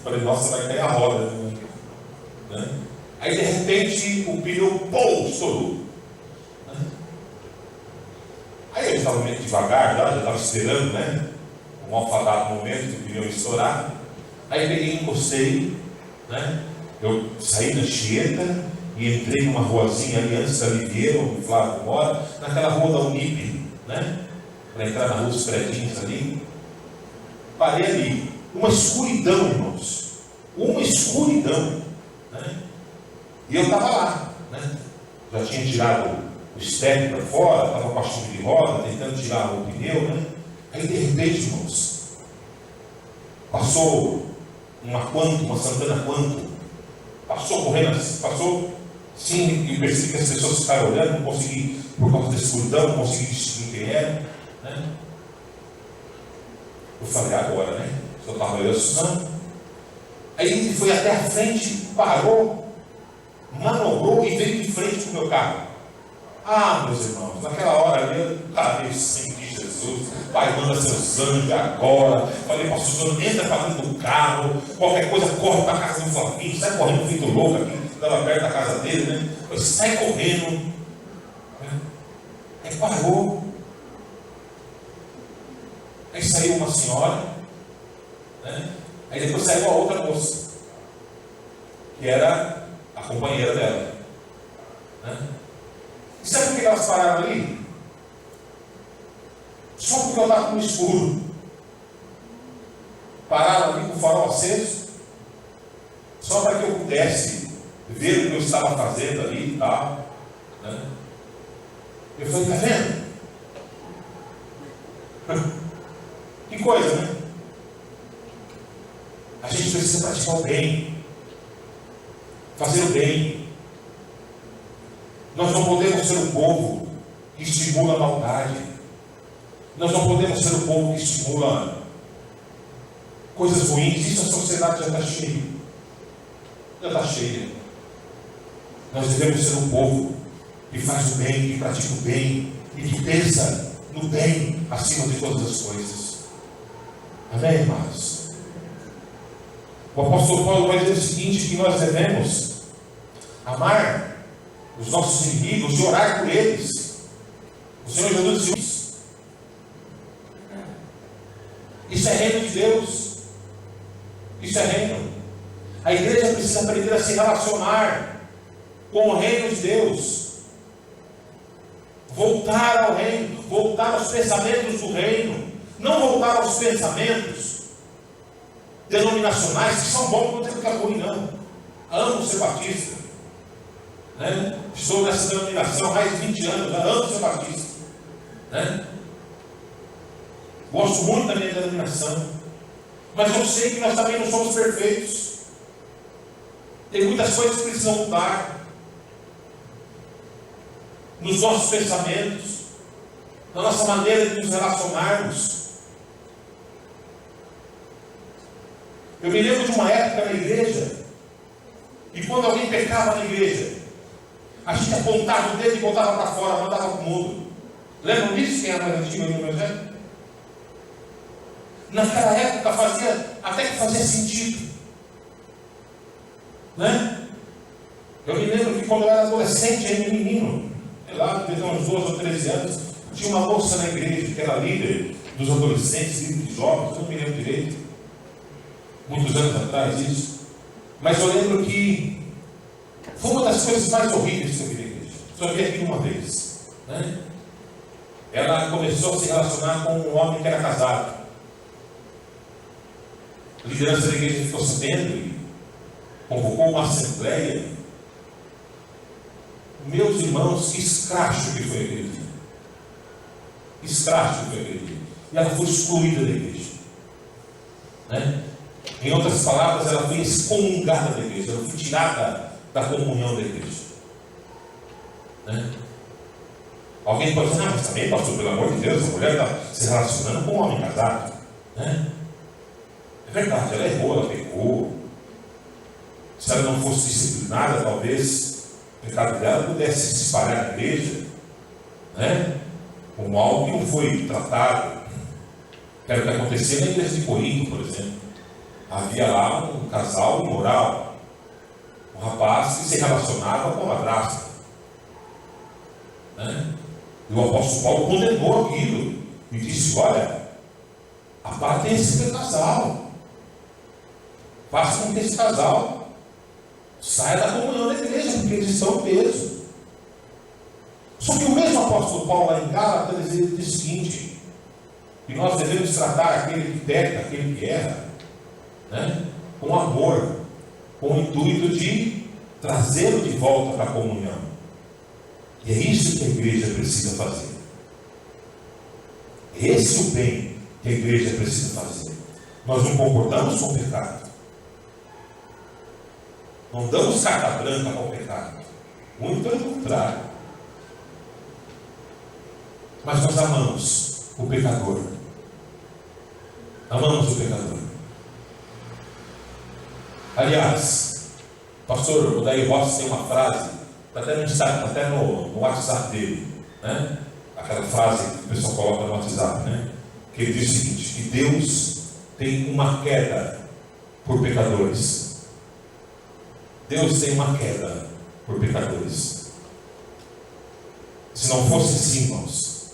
Falei, nossa, vai cair a roda. Né? Aí de repente o pneu, estourou. Né? Aí eu estava meio devagar, já estava esperando, né? Um alfadado momento que o pneu ia estourar. Aí peguei e encostei, né? Eu saí da Anchieta e entrei numa ruazinha ali antes da Liveira, onde o Flávio mora, naquela rua da Unip, né? Para entrar na rua dos prédios ali. Parei ali. Uma escuridão, irmãos. Uma escuridão. Né? E eu estava lá. Né? Já tinha tirado o step para fora, estava com a chuva de roda, tentando tirar o pneu. Né? Aí de repente, irmãos, passou uma Santana Quanto. Passou correndo assim, passou. Sim, e percebi que as pessoas ficaram olhando, não consegui, por causa da escuridão, não consegui distinguir quem era. Né? Eu falei, agora, né? Eu estava olhando. Aí ele foi até a frente, parou, manobrou e veio de frente com o meu carro. Ah, meus irmãos, naquela hora ali, eu falei, Senhor de Jesus, Pai, manda seus anjos agora. Falei, pastor, entra para dentro do carro, qualquer coisa, corre para a casa do Flavinho, sai correndo, feito louco aqui, estava perto da casa dele, né? Falei, sai correndo. Aí parou. Aí saiu uma senhora, né? Aí depois saiu a outra moça, que era a companheira dela. Né? E sabe por que elas pararam ali? Só porque eu estava no escuro. Pararam ali com o farol aceso, só para que eu pudesse ver o que eu estava fazendo ali e tal. Né? Eu falei, está vendo? Que coisa, né? A gente precisa praticar o bem, fazer o bem. Nós não podemos ser um povo que estimula a maldade. Nós não podemos ser um povo que estimula coisas ruins. Isso a sociedade já está cheia. Já está cheia. Nós devemos ser um povo que faz o bem, que pratica o bem e que pensa no bem acima de todas as coisas. Amém, irmãos? O apóstolo Paulo vai dizer o seguinte, que nós devemos amar os nossos inimigos e orar por eles. O Senhor Jesus disse isso. Isso é reino de Deus. Isso é reino. A igreja precisa aprender a se relacionar com o reino de Deus. Voltar ao reino, voltar aos pensamentos do reino. Não voltar aos pensamentos denominacionais, que são bons, não tem que ficar ruim, não. Amo ser batista. Né? Estou nessa denominação há mais de 20 anos, amo ser batista. Né? Gosto muito da minha denominação. Mas eu sei que nós também não somos perfeitos. Tem muitas coisas que precisam mudar. Nos nossos pensamentos, na nossa maneira de nos relacionarmos. Eu me lembro de uma época na igreja, e quando alguém pecava na igreja, a gente apontava o dedo e botava para fora, mandava para o mundo. Lembram disso? Quem é mais antigo aí no Evangelho? Naquela época fazia até que fazia sentido. Né? Eu me lembro que quando eu era adolescente, ainda menino, sei lá, devia ter uns 12 ou 13 anos, tinha uma moça na igreja que era líder dos adolescentes, líder de jovens, eu não me lembro direito, muitos anos atrás isso. Mas eu lembro que foi uma das coisas mais horríveis que eu vi na igreja. Só vi aqui uma vez. Né? Ela começou a se relacionar com um homem que era casado. A liderança da igreja ficou sabendo e convocou uma assembleia. Meus irmãos, que escracho que foi a igreja. Escracho que foi a igreja. E ela foi excluída da igreja. Né? Em outras palavras, ela foi excomungada da igreja. Ela foi tirada da comunhão da igreja. Né? Alguém pode dizer, mas também, pastor, pelo amor de Deus, a mulher está se relacionando com um homem casado. Né? É verdade, ela errou, ela pecou. Se ela não fosse disciplinada, talvez o pecado dela pudesse se espalhar na igreja, né? Como algo que não foi tratado. Era o que acontecia na igreja de Corinto, por exemplo. Havia lá um casal imoral, um rapaz que se relacionava com a madrasta. Né? E o apóstolo Paulo condenou aquilo e disse: olha, apartem-se do casal, faça com que esse casal saia da comunhão da igreja, porque eles são peso. Só que o mesmo apóstolo Paulo lá em Gálatas, ele diz o seguinte: que nós devemos tratar aquele que peca, aquele que erra, né, com amor, com o intuito de trazê-lo de volta para a comunhão. E é isso que a igreja precisa fazer. Esse é o bem que a igreja precisa fazer. Nós não concordamos com o pecado. Não damos carta branca ao pecado. Muito pelo contrário. Mas nós amamos o pecador. Amamos o pecador. Aliás, pastor Odair Rossi tem uma frase, está até no WhatsApp dele, né? Aquela frase que o pessoal coloca no WhatsApp, né? Que ele diz o seguinte: que Deus tem uma queda por pecadores. Deus tem uma queda por pecadores. Se não fosse assim, irmãos,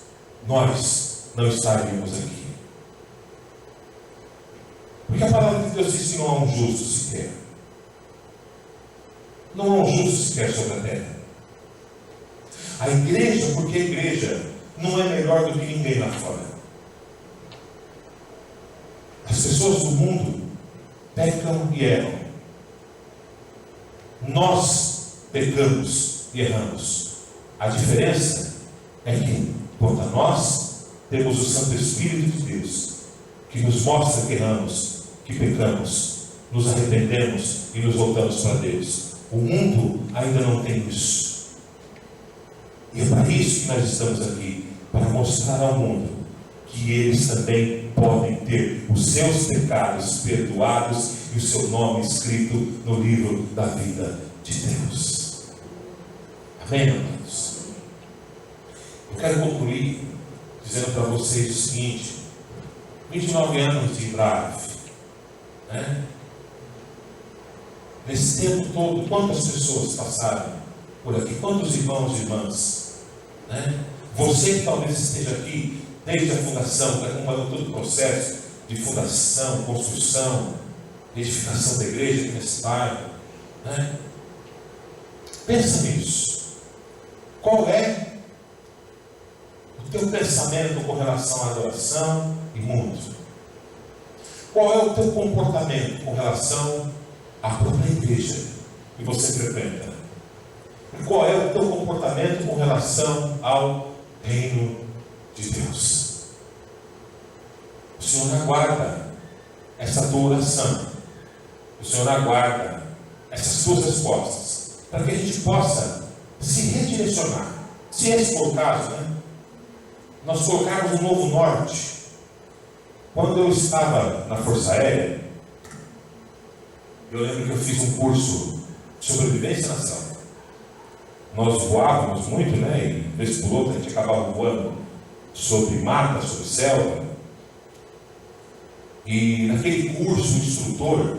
nós não estaríamos aqui. Porque a palavra de Deus diz que não há um justo sequer. Não há um justo sequer sobre a terra. A igreja, porque a igreja não é melhor do que ninguém lá fora. As pessoas do mundo pecam e erram. Nós pecamos e erramos. A diferença é que, quanto a nós, temos o Santo Espírito de Deus, que nos mostra que erramos, que pecamos, nos arrependemos e nos voltamos para Deus. O mundo ainda não tem isso. E é para isso que nós estamos aqui, para mostrar ao mundo que eles também podem ter os seus pecados perdoados e o seu nome escrito no livro da vida de Deus. Amém, amados? Eu quero concluir dizendo para vocês o seguinte: 29 anos de Brave, né? Nesse tempo todo, quantas pessoas passaram por aqui? Quantos irmãos e irmãs? Né? Você que talvez esteja aqui desde a fundação, que acompanhou todo o processo de fundação, construção, edificação da igreja aqui nesse bairro, né? Pensa nisso. Qual é o teu pensamento com relação à adoração e mundo? Qual é o teu comportamento com relação à própria igreja que você frequenta? E qual é o teu comportamento com relação ao reino de Deus? O Senhor aguarda essa tua oração. O Senhor aguarda essas tuas respostas, para que a gente possa se redirecionar. Se esse for o caso, né? Nós colocarmos um novo norte. Quando eu estava na Força Aérea, eu lembro que eu fiz um curso de sobrevivência na selva. Nós voávamos muito, né? E de vez por outra a gente acabava voando sobre mata, sobre selva. E naquele curso, o instrutor,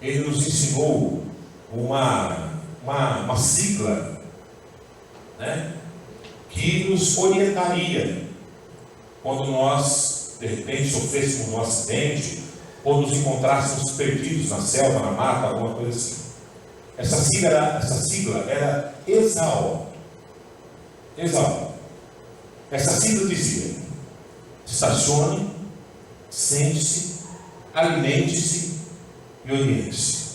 ele nos ensinou uma sigla, né, que nos orientaria quando nós, de repente, sofrêssemos um acidente ou nos encontrássemos perdidos na selva, na mata, alguma coisa assim. Essa sigla era ESAO. ESAO. Essa sigla dizia: estacione, sente-se, alimente-se e oriente-se.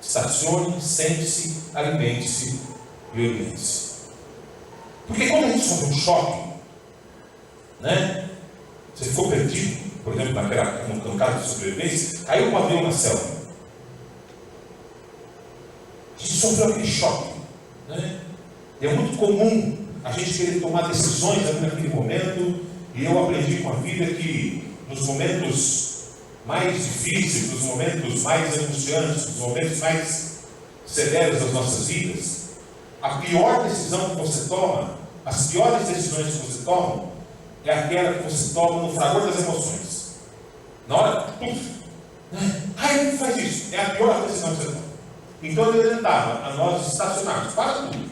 Estacione, sente-se, alimente-se e oriente-se. Porque quando a gente sofre um choque, né? Você ficou perdido, por exemplo, no caso de sobrevivência, caiu um avião na selva. A gente sofreu aquele choque, né? E é muito comum a gente querer tomar decisões ali naquele momento, e eu aprendi com a vida que nos momentos mais difíceis, nos momentos mais angustiantes, nos momentos mais severos das nossas vidas, a pior decisão que você toma, as piores decisões que você toma, é aquela que você toma no fragor das emoções. Na hora, ai, não faz isso, é a pior decisão que você toma. Então ele orientava a nós estacionarmos, para tudo.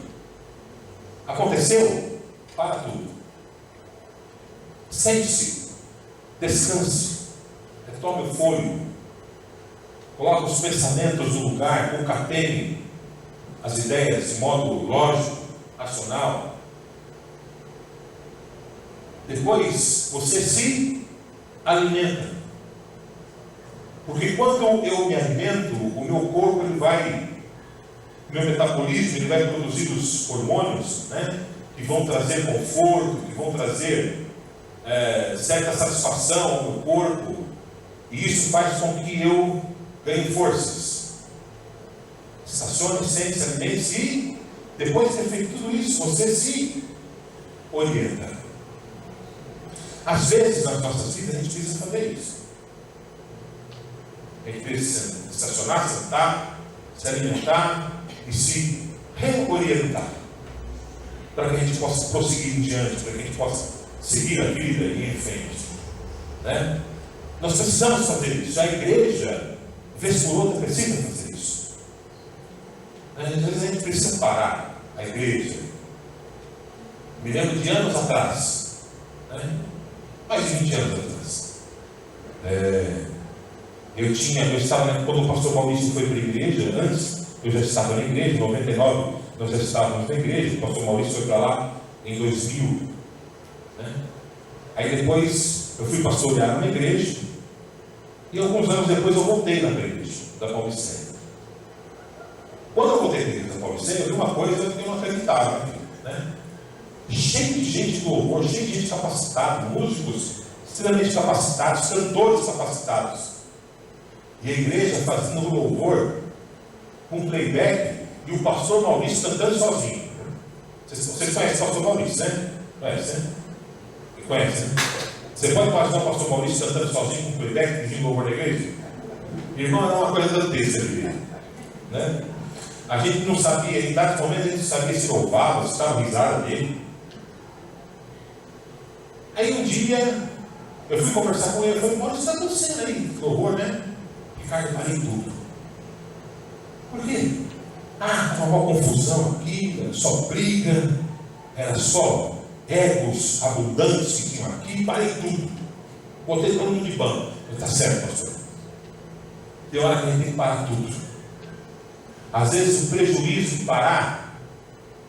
Aconteceu? Para tudo. Sente-se, descanse, retome o fôlego, coloque os pensamentos no lugar, concatene as ideias de modo lógico, racional. Depois você se alimenta. Porque quando eu me alimento, o meu corpo o meu metabolismo ele vai produzir os hormônios, né, que vão trazer conforto, que vão trazer certa satisfação ao meu corpo, e isso faz com que eu ganhe forças. Estacione, sente-se, alimente-se, e depois de ter feito tudo isso, você se orienta. Às vezes nas nossas vidas a gente precisa fazer isso. A gente precisa estacionar, sentar, se alimentar e se reorientar, para que a gente possa prosseguir em diante, para que a gente possa seguir a vida e ir em frente, né? Nós precisamos fazer isso. A igreja, vez por outra, precisa fazer isso. Às vezes a gente precisa parar a igreja. Me lembro de anos atrás, né? Mais de 20 anos atrás, eu estava, quando o pastor Maurício foi para a igreja, antes, eu já estava na igreja, em 99, nós já estávamos na igreja, o pastor Maurício foi para lá em 2000, né? Aí depois, eu fui pastorear numa igreja, e alguns anos depois eu voltei na igreja da Paulicéia. Quando eu voltei na igreja da Paulicéia, eu vi uma coisa que eu não acreditava, né? Cheio de gente do louvor, cheio de gente capacitada, músicos extremamente capacitados, cantores capacitados. E a igreja fazendo louvor com playback e o pastor Maurício cantando sozinho. Vocês conhecem o pastor Maurício, né? Conhece, né? Conhece, né? Você pode imaginar o pastor Maurício cantando sozinho com playback, pedindo louvor da igreja? Irmão, era uma coisa dantesca ali, né? A gente não sabia, em dados momentos a gente sabia se louvava, se estava risada dele. Aí um dia, eu fui conversar com ele, eu falei: Maurício, o que está acontecendo aí? Louvor, né? Ricardo, parei tudo. Por quê? Estava uma confusão aqui, era só briga, era só egos abundantes que tinham aqui, parei tudo. Botei todo mundo de banco. Está certo, pastor. Tem hora que a gente tem que parar tudo. Às vezes o prejuízo de parar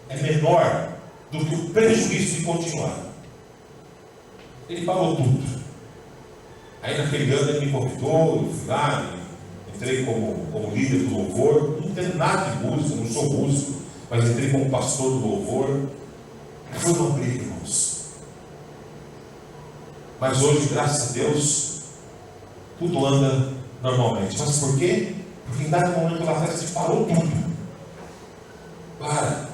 é menor do que o prejuízo de continuar. Ele parou tudo. Aí naquele ano ele me convidou, eu fui lá, entrei como líder do louvor. Não tenho nada de música, não sou músico, mas entrei como pastor do louvor. Foi uma briga, irmãos. Mas hoje, graças a Deus, tudo anda normalmente. Mas por quê? Porque em dado momento lá atrás a gente parou tudo. Para.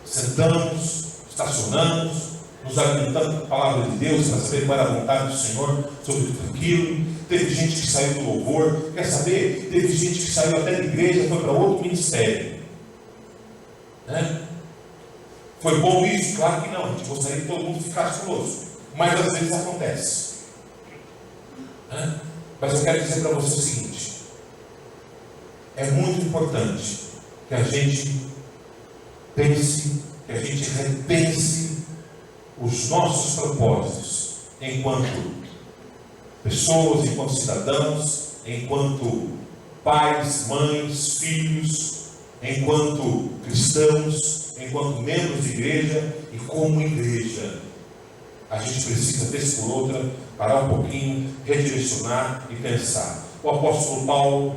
Sentamos, estacionamos, nos alimentando com a palavra de Deus, para saber qual era a vontade do Senhor sobre tudo aquilo. Teve gente que saiu do louvor, quer saber? Teve gente que saiu até da igreja, foi para outro ministério, né? Foi bom isso? Claro que não, a gente gostaria que todo mundo ficasse conosco, mas às vezes acontece. né? Mas eu quero dizer para você o seguinte: é muito importante que a gente pense, que a gente repense os nossos propósitos enquanto pessoas, enquanto cidadãos, enquanto pais, mães, filhos, enquanto cristãos, enquanto membros de igreja e como igreja. A gente precisa, vez por outra, parar um pouquinho, redirecionar e pensar. O apóstolo Paulo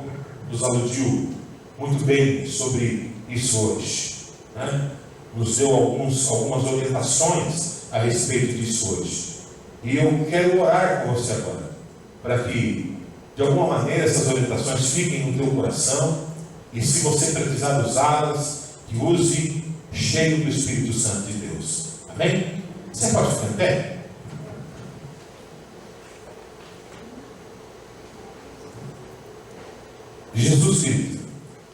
nos aludiu muito bem sobre isso hoje, né? Nos deu algumas orientações a respeito disso hoje. E eu quero orar com você agora, para que, de alguma maneira, essas orientações fiquem no teu coração, e se você precisar usá-las, que use cheio do Espírito Santo de Deus. Amém? Você pode ficar em pé? Jesus querido,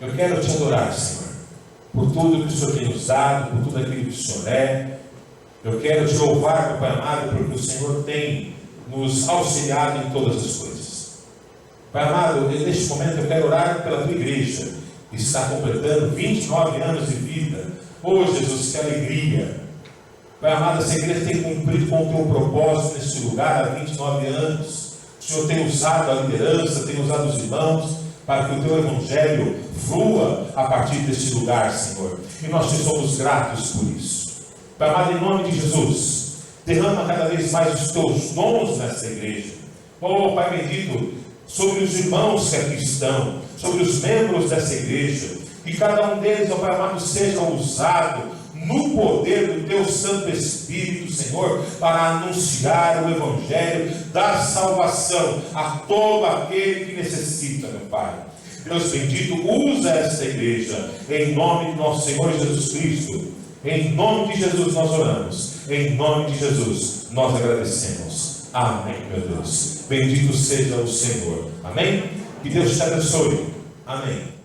eu quero te adorar, Senhor, por tudo que o Senhor tem nos dado, por tudo aquilo que o Senhor é. Eu quero te louvar, meu Pai amado, porque o Senhor tem nos auxiliado em todas as coisas. Pai amado, neste momento eu quero orar pela tua igreja, que está completando 29 anos de vida. Oh Jesus, que alegria! Pai amado, essa igreja tem cumprido com o teu propósito neste lugar há 29 anos. O Senhor tem usado a liderança, tem usado os irmãos, para que o teu evangelho flua a partir deste lugar, Senhor. E nós te somos gratos por isso. Pai amado, em nome de Jesus, derrama cada vez mais os teus dons nessa igreja. Oh Pai bendito, sobre os irmãos que aqui estão, sobre os membros dessa igreja, que cada um deles, ó Pai amado, seja usado no poder do teu Santo Espírito, Senhor, para anunciar o evangelho da salvação a todo aquele que necessita, meu Pai. Deus bendito, usa esta igreja em nome de nosso Senhor Jesus Cristo. Em nome de Jesus nós oramos, em nome de Jesus nós agradecemos. Amém, meu Deus. Bendito seja o Senhor. Amém? Que Deus te abençoe. Amém.